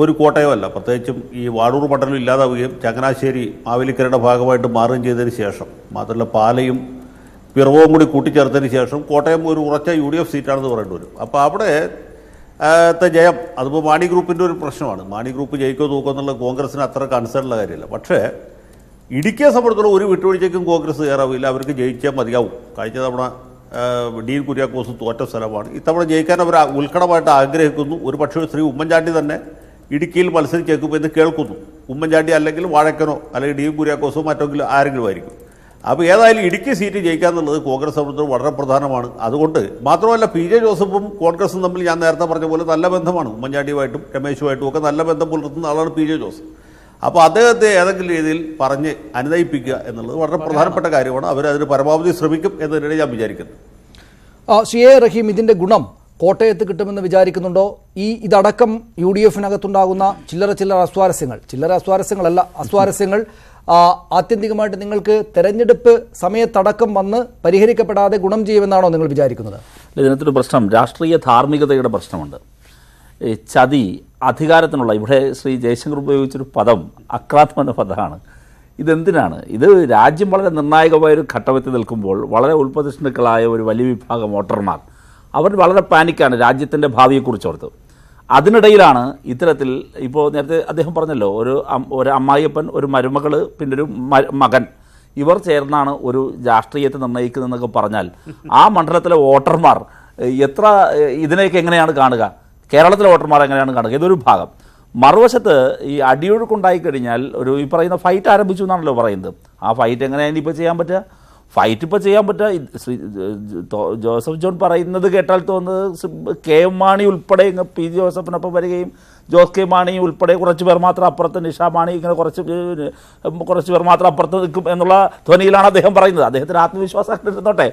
ഒരു കോട്ടയമല്ല. പ്രത്യേകിച്ചും ഈ വാടൂർ മണ്ഡലം ഇല്ലാതാവുകയും ചങ്ങനാശ്ശേരി മാവേലിക്കരയുടെ ഭാഗമായിട്ട് മാറുകയും ചെയ്തതിന് ശേഷം, മാത്രമല്ല പാലയും പിറവവും കൂടി കൂട്ടിച്ചേർത്തതിന് ശേഷം കോട്ടയം ഒരു ഉറച്ച UDF സീറ്റാണെന്ന് പറയേണ്ടി വരും. അപ്പോൾ അവിടെ ജയം അതിപ്പോൾ മാണി ഗ്രൂപ്പിൻ്റെ ഒരു പ്രശ്നമാണ്. മാണി ഗ്രൂപ്പ് ജയിക്കോ നോക്കോ എന്നുള്ള കോൺഗ്രസിന് അത്ര കൺസേണുള്ള കാര്യമില്ല. പക്ഷേ ഇടുക്കിയെ സംബന്ധിച്ചിടത്തോളം ഒരു വിട്ടുവീഴ്ചയ്ക്കും കോൺഗ്രസ് കയറാവില്ല. അവർക്ക് ജയിച്ചാൽ മതിയാവും. കഴിഞ്ഞ തവണ ഡീൻ കുര്യാക്കോസ് തോറ്റ സ്ഥലമാണ്. ഇത്തവണ ജയിക്കാൻ അവർ ഉത്കടമായിട്ട് ആഗ്രഹിക്കുന്നു. ഒരു പക്ഷേ ശ്രീ ഉമ്മൻചാണ്ടി തന്നെ ഇടുക്കിയിൽ മത്സരിച്ചേക്കും എന്ന് കേൾക്കുന്നു. ഉമ്മൻചാണ്ടി അല്ലെങ്കിൽ വാഴക്കനോ അല്ലെങ്കിൽ ഡീൻ കുര്യാക്കോസോ മറ്റെങ്കിലും ആരെങ്കിലും ആയിരിക്കും. അപ്പോൾ ഏതായാലും ഇടുക്കി സീറ്റ് ജയിക്കാന്നുള്ളത് കോൺഗ്രസ് സംബന്ധിച്ചിടത്തോളം വളരെ പ്രധാനമാണ്. അതുകൊണ്ട് മാത്രമല്ല പി ജെ ജോസഫും കോൺഗ്രസും തമ്മിൽ ഞാൻ നേരത്തെ പറഞ്ഞ പോലെ നല്ല ബന്ധമാണ്. ഉമ്മൻചാണ്ടിയുമായിട്ടും രമേശുമായിട്ടും ഒക്കെ നല്ല ബന്ധം പുലർത്തുന്ന ആളാണ് പി ജെ ജോസഫ്. അപ്പോൾ അദ്ദേഹത്തെ ഏതെങ്കിലും രീതിയിൽ പറഞ്ഞ് അനുനയിപ്പിക്കുക എന്നുള്ളത് വളരെ പ്രധാനപ്പെട്ട കാര്യമാണ്. അവരതിന് പരമാവധി ശ്രമിക്കും എന്ന് തന്നെയാണ് ഞാൻ വിചാരിക്കുന്നത്. സി എ റഹീം, ഇതിൻ്റെ ഗുണം കോട്ടയത്ത് കിട്ടുമെന്ന് വിചാരിക്കുന്നുണ്ടോ? ഇതടക്കം UDFിനകത്തുണ്ടാകുന്ന അസ്വാരസ്യങ്ങൾ ആത്യന്തികമായിട്ട് നിങ്ങൾക്ക് തെരഞ്ഞെടുപ്പ് സമയത്തടക്കം വന്ന് പരിഹരിക്കപ്പെടാതെ ഗുണം ചെയ്യുമെന്നാണോ നിങ്ങൾ വിചാരിക്കുന്നത്? ഇതിനകത്തൊരു പ്രശ്നം, രാഷ്ട്രീയ ധാർമ്മികതയുടെ പ്രശ്നമുണ്ട്. ചതി, അധികാരത്തിനുള്ള, ഇവിടെ ശ്രീ ജയശങ്കർ ഉപയോഗിച്ചൊരു പദം അക്രാത്മ എന്ന പദമാണ്. ഇതെന്തിനാണ്? ഇത് രാജ്യം വളരെ നിർണായകമായൊരു ഘട്ടമെത്തി നിൽക്കുമ്പോൾ വളരെ ഉൽപ്പതിഷ്ണുക്കളായ ഒരു വലിയ വിഭാഗം വോട്ടർമാർ അവർ വളരെ പാനിക്കാണ് രാജ്യത്തിൻ്റെ ഭാവിയെക്കുറിച്ചോർത്ത്. അതിനിടയിലാണ് ഇത്തരത്തിൽ ഇപ്പോൾ നേരത്തെ അദ്ദേഹം പറഞ്ഞല്ലോ, ഒരു അമ്മായിയപ്പൻ, ഒരു മരുമകൾ, പിന്നെ ഒരു മകൻ, ഇവർ ചേർന്നാണ് ഒരു രാഷ്ട്രീയത്തെ നിർണ്ണയിക്കുന്നതെന്നൊക്കെ പറഞ്ഞാൽ ആ മണ്ഡലത്തിലെ വോട്ടർമാർ എത്ര ഇതിനെയൊക്കെ എങ്ങനെയാണ് കാണുക? കേരളത്തിലെ വോട്ടർമാർ എങ്ങനെയാണ് കാണുക? ഇതൊരു ഭാഗം. മറുവശത്ത് ഈ അടിയൊഴുക്കുണ്ടായിക്കഴിഞ്ഞാൽ ഈ പറയുന്ന ഫൈറ്റ് ആരംഭിച്ചു എന്നാണല്ലോ പറയുന്നത്. ആ ഫൈറ്റ് എങ്ങനെയാണ് ഇപ്പോൾ ചെയ്യാൻ പറ്റുക? ഫൈറ്റ് ഇപ്പോൾ ചെയ്യാൻ പറ്റുക? ശ്രീ ജോസഫ് ജോൺ പറയുന്നത് കേട്ടാൽ തോന്നുന്നത് കെ എം മാണി ഉൾപ്പെടെ പി ജെ ജോസഫിനൊപ്പം വരികയും ജോസ് കെ മാണി ഉൾപ്പെടെ കുറച്ച് പേർ മാത്രം അപ്പുറത്ത്, നിഷ മാണി ഇങ്ങനെ കുറച്ച് പേർ മാത്രം അപ്പുറത്ത് നിൽക്കും എന്നുള്ള ധ്വനിയിലാണ് അദ്ദേഹം പറയുന്നത്. അദ്ദേഹത്തിന് ആത്മവിശ്വാസം ഇരുന്നോട്ടെ.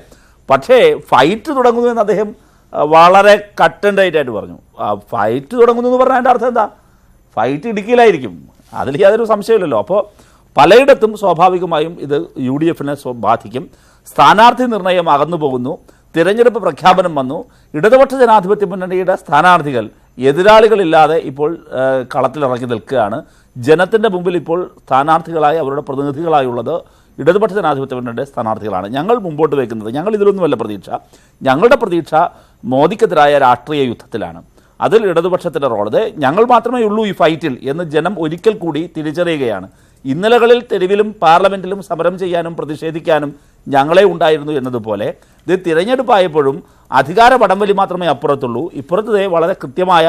പക്ഷേ ഫൈറ്റ് തുടങ്ങുന്നു എന്ന് അദ്ദേഹം വളരെ കട്ട് ആൻഡ് ടൈറ്റ് ആയിട്ട് പറഞ്ഞു. ഫൈറ്റ് തുടങ്ങുന്നു എന്ന് പറഞ്ഞാൽ അതിൻ്റെ അർത്ഥം എന്താ? ഫൈറ്റ് ഇടുക്കിയിലായിരിക്കും, അതിൽ യാതൊരു സംശയമില്ലല്ലോ. അപ്പോൾ പലയിടത്തും സ്വാഭാവികമായും ഇത് UDF-നെ ബാധിക്കും. സ്ഥാനാർത്ഥി നിർണയം അകന്നു പോകുന്നു, തിരഞ്ഞെടുപ്പ് പ്രഖ്യാപനം വന്നു, ഇടതുപക്ഷ ജനാധിപത്യ മുന്നണിയുടെ സ്ഥാനാർത്ഥികൾ എതിരാളികളില്ലാതെ ഇപ്പോൾ കളത്തിലിറങ്ങി നിൽക്കുകയാണ്. ജനത്തിൻ്റെ മുമ്പിൽ ഇപ്പോൾ സ്ഥാനാർത്ഥികളായി അവരുടെ പ്രതിനിധികളായുള്ളത് ഇടതുപക്ഷ ജനാധിപത്യ മുന്നണിയുടെ സ്ഥാനാർത്ഥികളാണ്. ഞങ്ങൾ മുമ്പോട്ട് വയ്ക്കുന്നത്, ഞങ്ങൾ ഇതിലൊന്നുമല്ല പ്രതീക്ഷ, ഞങ്ങളുടെ പ്രതീക്ഷ മോദിക്കെതിരായ രാഷ്ട്രീയ യുദ്ധത്തിലാണ്. അതിൽ ഇടതുപക്ഷത്തിൻ്റെ റോൾ, ഞങ്ങൾ മാത്രമേ ഉള്ളൂ ഈ ഫൈറ്റിൽ എന്ന് ജനം ഒരിക്കൽ കൂടി തിരിച്ചറിയുകയാണ്. ഇന്നലകളിൽ തെരുവിലും പാർലമെൻറ്റിലും സമരം ചെയ്യാനും പ്രതിഷേധിക്കാനും ഞങ്ങളെ ഉണ്ടായിരുന്നു എന്നതുപോലെ ഇത് തിരഞ്ഞെടുപ്പായപ്പോഴും അധികാര വടംവലി മാത്രമേ അപ്പുറത്തുള്ളൂ. ഇപ്പുറത്ത് വളരെ കൃത്യമായ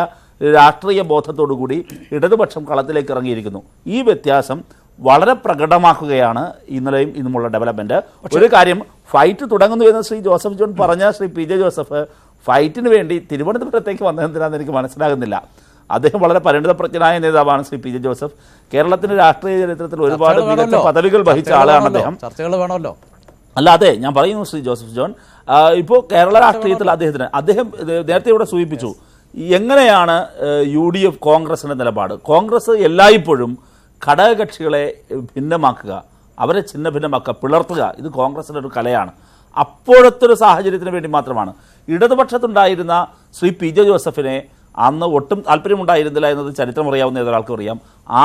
രാഷ്ട്രീയ ബോധത്തോടുകൂടി ഇടതുപക്ഷം കളത്തിലേക്ക് ഇറങ്ങിയിരിക്കുന്നു. ഈ വ്യത്യാസം വളരെ പ്രകടമാക്കുകയാണ് ഇന്നലെയും ഇന്നുമുള്ള ഡെവലപ്മെൻറ്റ്. ഒരു കാര്യം, ഫൈറ്റ് തുടങ്ങുന്നു എന്ന് ശ്രീ ജോസഫ് ജോൺ പറഞ്ഞ ശ്രീ PJ ജോസഫ് ഫൈറ്റിന് വേണ്ടി തിരുവനന്തപുരത്തേക്ക് വന്നതെന്തിനാണെന്ന് എനിക്ക് മനസ്സിലാകുന്നില്ല. അദ്ദേഹം വളരെ പരിണിതപ്രജ്ഞനായ നേതാവാണ് ശ്രീ PJ ജോസഫ്. കേരളത്തിന്റെ രാഷ്ട്രീയ ചരിത്രത്തിൽ ഒരുപാട് മികച്ച പദവികൾ വഹിച്ച ആളാണ് അദ്ദേഹം. ചർച്ചകൾ വേണമല്ലോ. അല്ല, അതെ, ഞാൻ പറയുന്നു ശ്രീ ജോസഫ് ജോൺ, ഇപ്പോൾ കേരള രാഷ്ട്രീയത്തിൽ അദ്ദേഹം നേരത്തെ ഇവിടെ സൂചിപ്പിച്ചു എങ്ങനെയാണ് UDF കോൺഗ്രസിന്റെ നിലപാട്. കോൺഗ്രസ് എല്ലായ്പ്പോഴും ഘടകകക്ഷികളെ ഭിന്നമാക്കുക, അവരെ ഛിന്ന ഭിന്നമാക്കുക, പിളർത്തുക, ഇത് കോൺഗ്രസിൻ്റെ ഒരു കലയാണ്. അപ്പോഴത്തെ ഒരു സാഹചര്യത്തിന് വേണ്ടി മാത്രമാണ്. ഇടതുപക്ഷത്തുണ്ടായിരുന്ന ശ്രീ PJ ജോസഫിനെ അന്ന് ഒട്ടും താല്പര്യമുണ്ടായിരുന്നില്ല എന്നത് ചരിത്രം അറിയാവുന്ന ഏതൊരാൾക്കും അറിയാം.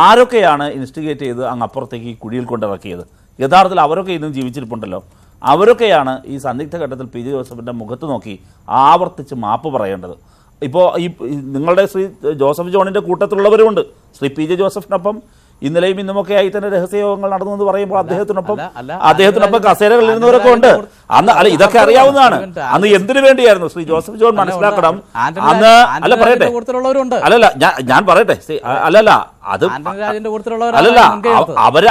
ആരൊക്കെയാണ് ഇൻസ്റ്റിഗേറ്റ് ചെയ്ത് അങ്ങ് അപ്പുറത്തേക്ക് കുഴിയിൽ കൊണ്ടിറക്കിയത്? യഥാർത്ഥത്തിൽ അവരൊക്കെ ഇന്നും ജീവിച്ചിരിപ്പുണ്ടല്ലോ. അവരൊക്കെയാണ് ഈ സന്ദിഗ്ധ ഘട്ടത്തിൽ PJ ജോസഫിൻ്റെ മുഖത്ത് നോക്കി ആവർത്തിച്ച് മാപ്പ് പറയേണ്ടത്. ഇപ്പോൾ ഈ നിങ്ങളുടെ ശ്രീ ജോസഫ് ജോണിൻ്റെ കൂട്ടത്തിലുള്ളവരുമുണ്ട്. ശ്രീ PJ ജോസഫിനൊപ്പം ഇന്നലെയും ഇന്നുമൊക്കെ ആയി തന്നെ രഹസ്യയോഗങ്ങൾ നടന്നു എന്ന് പറയുമ്പോൾ അദ്ദേഹത്തിനൊപ്പം കസേരകളിൽ ഇരുന്നവരൊക്കെ ഉണ്ട്. അന്ന് അല്ല, ഇതൊക്കെ അറിയാവുന്നതാണ്. അന്ന് എന്തിനു വേണ്ടിയായിരുന്നു ശ്രീ ജോസഫ് ജോൺ മനസ്സിലാക്കണം. അന്ന് അല്ല പറയട്ടെ, അല്ലല്ല ഞാൻ പറയട്ടെ, അല്ലല്ല അത് അല്ലല്ല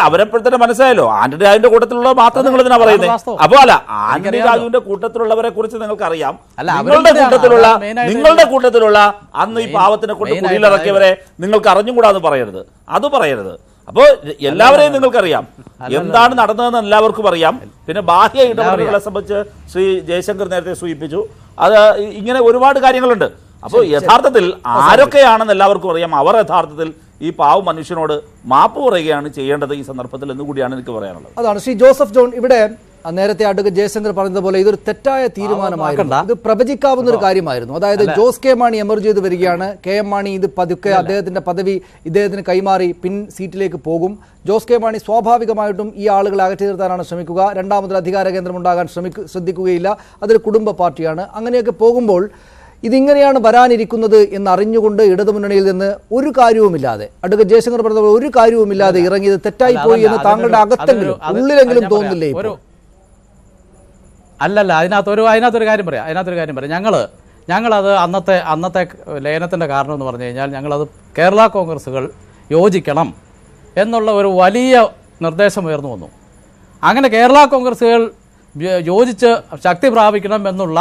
അവരെപ്പോഴത്തെ മനസ്സിലായല്ലോ. ആന്റണി രാജുവിന്റെ കൂട്ടത്തിലുള്ള മാത്രം നിങ്ങൾ ഇതിനാ പറയുന്നത്. അപ്പൊ അല്ല, ആന്റണി രാജുവിന്റെ കൂട്ടത്തിലുള്ളവരെ കുറിച്ച് നിങ്ങൾക്കറിയാം. നിങ്ങളുടെ കൂട്ടത്തിലുള്ള അന്ന് ഈ പാവത്തിനെ കൊണ്ട് കുടിയിലിറക്കിയവരെ നിങ്ങൾക്ക് അറിഞ്ഞുകൂടാന്ന് പറയരുത്, അത് പറയരുത്. അപ്പോൾ എല്ലാവരെയും നിങ്ങൾക്കറിയാം, എന്താണ് നടന്നതെന്ന് എല്ലാവർക്കും അറിയാം. പിന്നെ ബാഹ്യ ഇടപെടലുകളെ സംബന്ധിച്ച് ശ്രീ ജയശങ്കർ നേരത്തെ സൂചിപ്പിച്ചു. അത് ഇങ്ങനെ ഒരുപാട് കാര്യങ്ങളുണ്ട്. അപ്പോൾ യഥാർത്ഥത്തിൽ ആരൊക്കെയാണെന്ന് എല്ലാവർക്കും അറിയാം. അവർ യഥാർത്ഥത്തിൽ ഈ പാവ മനുഷ്യനോട് മാപ്പ് പറയുകയാണ് ചെയ്യേണ്ടത് ഈ സന്ദർഭത്തിൽ എന്നുകൂടിയാണ് എനിക്ക് പറയാനുള്ളത്. അതാണ് ശ്രീ ജോസഫ് ജോൺ. ഇവിടെ നേരത്തെ അഡ്വക്കേറ്റ് ജയശങ്കർ പറഞ്ഞതുപോലെ ഇതൊരു തെറ്റായ തീരുമാനമായിരുന്നു, ഇത് പ്രവചിക്കാവുന്ന ഒരു കാര്യമായിരുന്നു. അതായത് ജോസ് കെ മാണി എമർജ് ചെയ്ത് വരികയാണ്. KM മാണി ഇത് പതുക്കെ അദ്ദേഹത്തിന്റെ പദവി ഇദ്ദേഹത്തിന് കൈമാറി പിൻ സീറ്റിലേക്ക് പോകും. ജോസ് കെ മാണി സ്വാഭാവികമായിട്ടും ഈ ആളുകളെ അകറ്റി നിർത്താനാണ് ശ്രമിക്കുക. രണ്ടാമതൊരു അധികാര കേന്ദ്രം ഉണ്ടാകാൻ ശ്രദ്ധിക്കുകയില്ല. അതൊരു കുടുംബ പാർട്ടിയാണ്. അങ്ങനെയൊക്കെ പോകുമ്പോൾ ഇതിങ്ങനെയാണ് വരാനിരിക്കുന്നത് എന്നറിഞ്ഞുകൊണ്ട് ഇടതുമുന്നണിയിൽ നിന്ന് ഒരു കാര്യവുമില്ലാതെ, അഡ്വക്കേറ്റ് ജയശങ്കർ പറഞ്ഞ ഒരു കാര്യവുമില്ലാതെ ഇറങ്ങിയത് തെറ്റായി പോയി എന്ന് താങ്കളുടെ അകത്തെങ്കിലും ഉള്ളിലെങ്കിലും തോന്നുന്നില്ലേ? അല്ലല്ല, അതിനകത്തൊരു കാര്യം പറയാം. ഞങ്ങളത് അന്നത്തെ ലയനത്തിൻ്റെ കാരണം എന്ന് പറഞ്ഞു കഴിഞ്ഞാൽ ഞങ്ങളത് കേരള കോൺഗ്രസുകൾ യോജിക്കണം എന്നുള്ള ഒരു വലിയ നിർദ്ദേശം ഉയർന്നു വന്നു. അങ്ങനെ കേരള കോൺഗ്രസുകൾ യോജിച്ച് ശക്തി പ്രാപിക്കണം എന്നുള്ള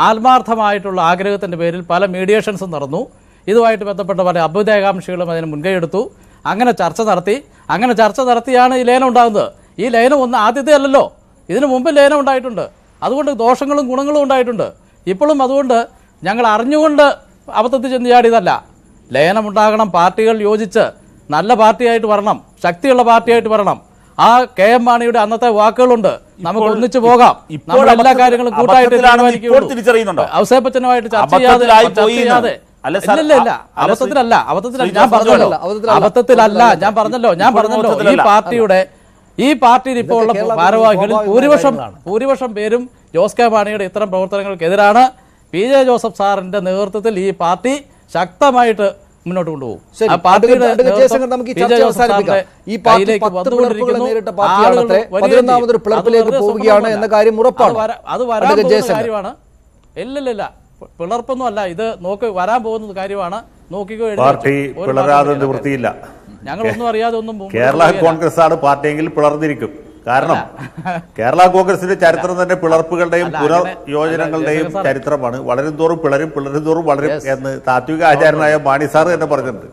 ആത്മാർത്ഥമായിട്ടുള്ള ആഗ്രഹത്തിൻ്റെ പേരിൽ പല മീഡിയേഷൻസും നടന്നു. ഇതുമായിട്ട് ബന്ധപ്പെട്ട പല അഭ്യുദയകാംക്ഷികളും അതിന് മുൻകൈയെടുത്തു. അങ്ങനെ ചർച്ച നടത്തിയാണ് ഈ ലയനം ഉണ്ടാകുന്നത്. ഈ ലയനം ആദ്യത്തെ അല്ലല്ലോ, ഇതിനു മുമ്പ് ലയനം ഉണ്ടായിട്ടുണ്ട്. അതുകൊണ്ട് ദോഷങ്ങളും ഗുണങ്ങളും ഉണ്ടായിട്ടുണ്ട്. ഇപ്പോഴും അതുകൊണ്ട് ഞങ്ങൾ അറിഞ്ഞുകൊണ്ട് അബദ്ധത്തിൽ ചെന്ന് ചാടിയതല്ല. ലയനമുണ്ടാകണം, പാർട്ടികൾ യോജിച്ച് നല്ല പാർട്ടിയായിട്ട് വരണം, ശക്തിയുള്ള പാർട്ടിയായിട്ട് വരണം. ആ KM മാണിയുടെ അന്നത്തെ വാക്കുകളുണ്ട്, നമുക്ക് ഒന്നിച്ചു പോകാം, നമ്മൾ എല്ലാ കാര്യങ്ങളും കൂട്ടായിട്ട് തീരുമാനിക്കുകയുള്ളൂ. ഔസേപ്പച്ചനുമായിട്ട് ചർച്ച ചെയ്യാതെ അബദ്ധത്തിലല്ല ഞാൻ പറഞ്ഞല്ലോ ഈ പാർട്ടിയിൽ ഇപ്പോൾ ഉള്ള ഭാരവാഹികളിൽ ഭൂരിപക്ഷം പേരും ജോസ് കെ മാണിയുടെ ഇത്തരം പ്രവർത്തനങ്ങൾക്കെതിരാണ്. PJ ജോസഫ് സാറിന്റെ നേതൃത്വത്തിൽ ഈ പാർട്ടി ശക്തമായിട്ട് മുന്നോട്ട് കൊണ്ടുപോകും. എന്ന കാര്യം ഉറപ്പാണ്. അത് വരാൻ പോകുന്ന കാര്യമാണ്. ഇല്ലില്ല, പിളർപ്പൊന്നും അല്ല, ഇത് വരാൻ പോകുന്ന കാര്യമാണ്. നോക്കിക്കോ, പാർട്ടി പിളരാതെ നിവൃത്തിയില്ല. ഞങ്ങളൊന്നും അറിയാതെ ഒന്നും. കേരള കോൺഗ്രസ് ആണ് പാർട്ടിയെങ്കിൽ പിളർന്നിരിക്കും. കാരണം കേരള കോൺഗ്രസിന്റെ ചരിത്രം തന്നെ പിളർപ്പുകളുടെയും പുനർയോജനങ്ങളുടെയും ചരിത്രമാണ്. വളരും തോറും പിളരും, പിളരും തോറും വളരും എന്ന് താത്വിക ആചാര്യനായ മാണി സാർ തന്നെ പറഞ്ഞിട്ടുണ്ട്.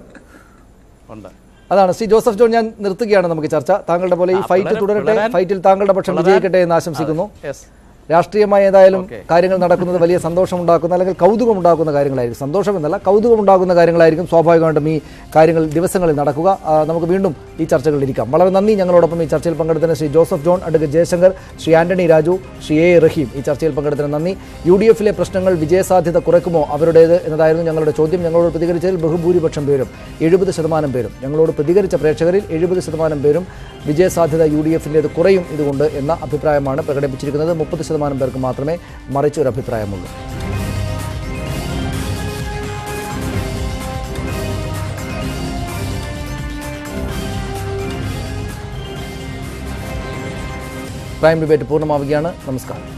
അതാണ് ശ്രീ ജോസഫ് ജോൺ. ഞാൻ നിർത്തുകയാണ് നമുക്ക് ചർച്ച. താങ്കളുടെ പോലെ ഈ ഫൈറ്റ് തുടരട്ടെ, ഫൈറ്റിൽ താങ്കളുടെ പക്ഷം വിജയിക്കട്ടെ എന്ന് ആശംസിക്കുന്നു. രാഷ്ട്രീയമായി ഏതായാലും കാര്യങ്ങൾ നടക്കുന്നത് വലിയ സന്തോഷമുണ്ടാക്കുന്ന അല്ലെങ്കിൽ കൗതുകമുണ്ടാക്കുന്ന കാര്യങ്ങളായിരിക്കും. സന്തോഷമെന്നല്ല, കൗതുകമുണ്ടാക്കുന്ന കാര്യങ്ങളായിരിക്കും സ്വാഭാവികമായിട്ടും ഈ കാര്യങ്ങൾ ദിവസങ്ങളിൽ നടക്കുക. നമുക്ക് വീണ്ടും ഈ ചർച്ചകളിൽ ഇരിക്കാം. വളരെ നന്ദി. ഞങ്ങളോടൊപ്പം ഈ ചർച്ചയിൽ പങ്കെടുത്തതിന് ശ്രീ ജോസഫ് ജോൺ, അഡ്വക്കേറ്റ് ജയശങ്കർ, ശ്രീ ആന്റണി രാജു, ശ്രീ എ റഹീം ഈ ചർച്ചയിൽ പങ്കെടുത്തതിന് നന്ദി. UDF-ലെ പ്രശ്നങ്ങൾ വിജയസാധ്യത കുറയ്ക്കുമോ അവരുടേത് എന്നതായിരുന്നു ഞങ്ങളുടെ ചോദ്യം. ഞങ്ങളോട് പ്രതികരിച്ചതിൽ ബഹുഭൂരിപക്ഷം പേരും 70% പേരും ഞങ്ങളോട് പ്രതികരിച്ച പ്രേക്ഷകരിൽ 70% പേരും വിജയസാധ്യത UDF-ൻ്റേത് കുറയും ഇതുകൊണ്ട് എന്ന അഭിപ്രായമാണ് പ്രകടിപ്പിച്ചിരിക്കുന്നത്. 30% പേർക്ക് മാത്രമേ മറിച്ചൊരു അഭിപ്രായമുള്ളൂ. പ്രൈം ഡിബേറ്റ് പൂർണ്ണമാവുകയാണ്. നമസ്കാരം.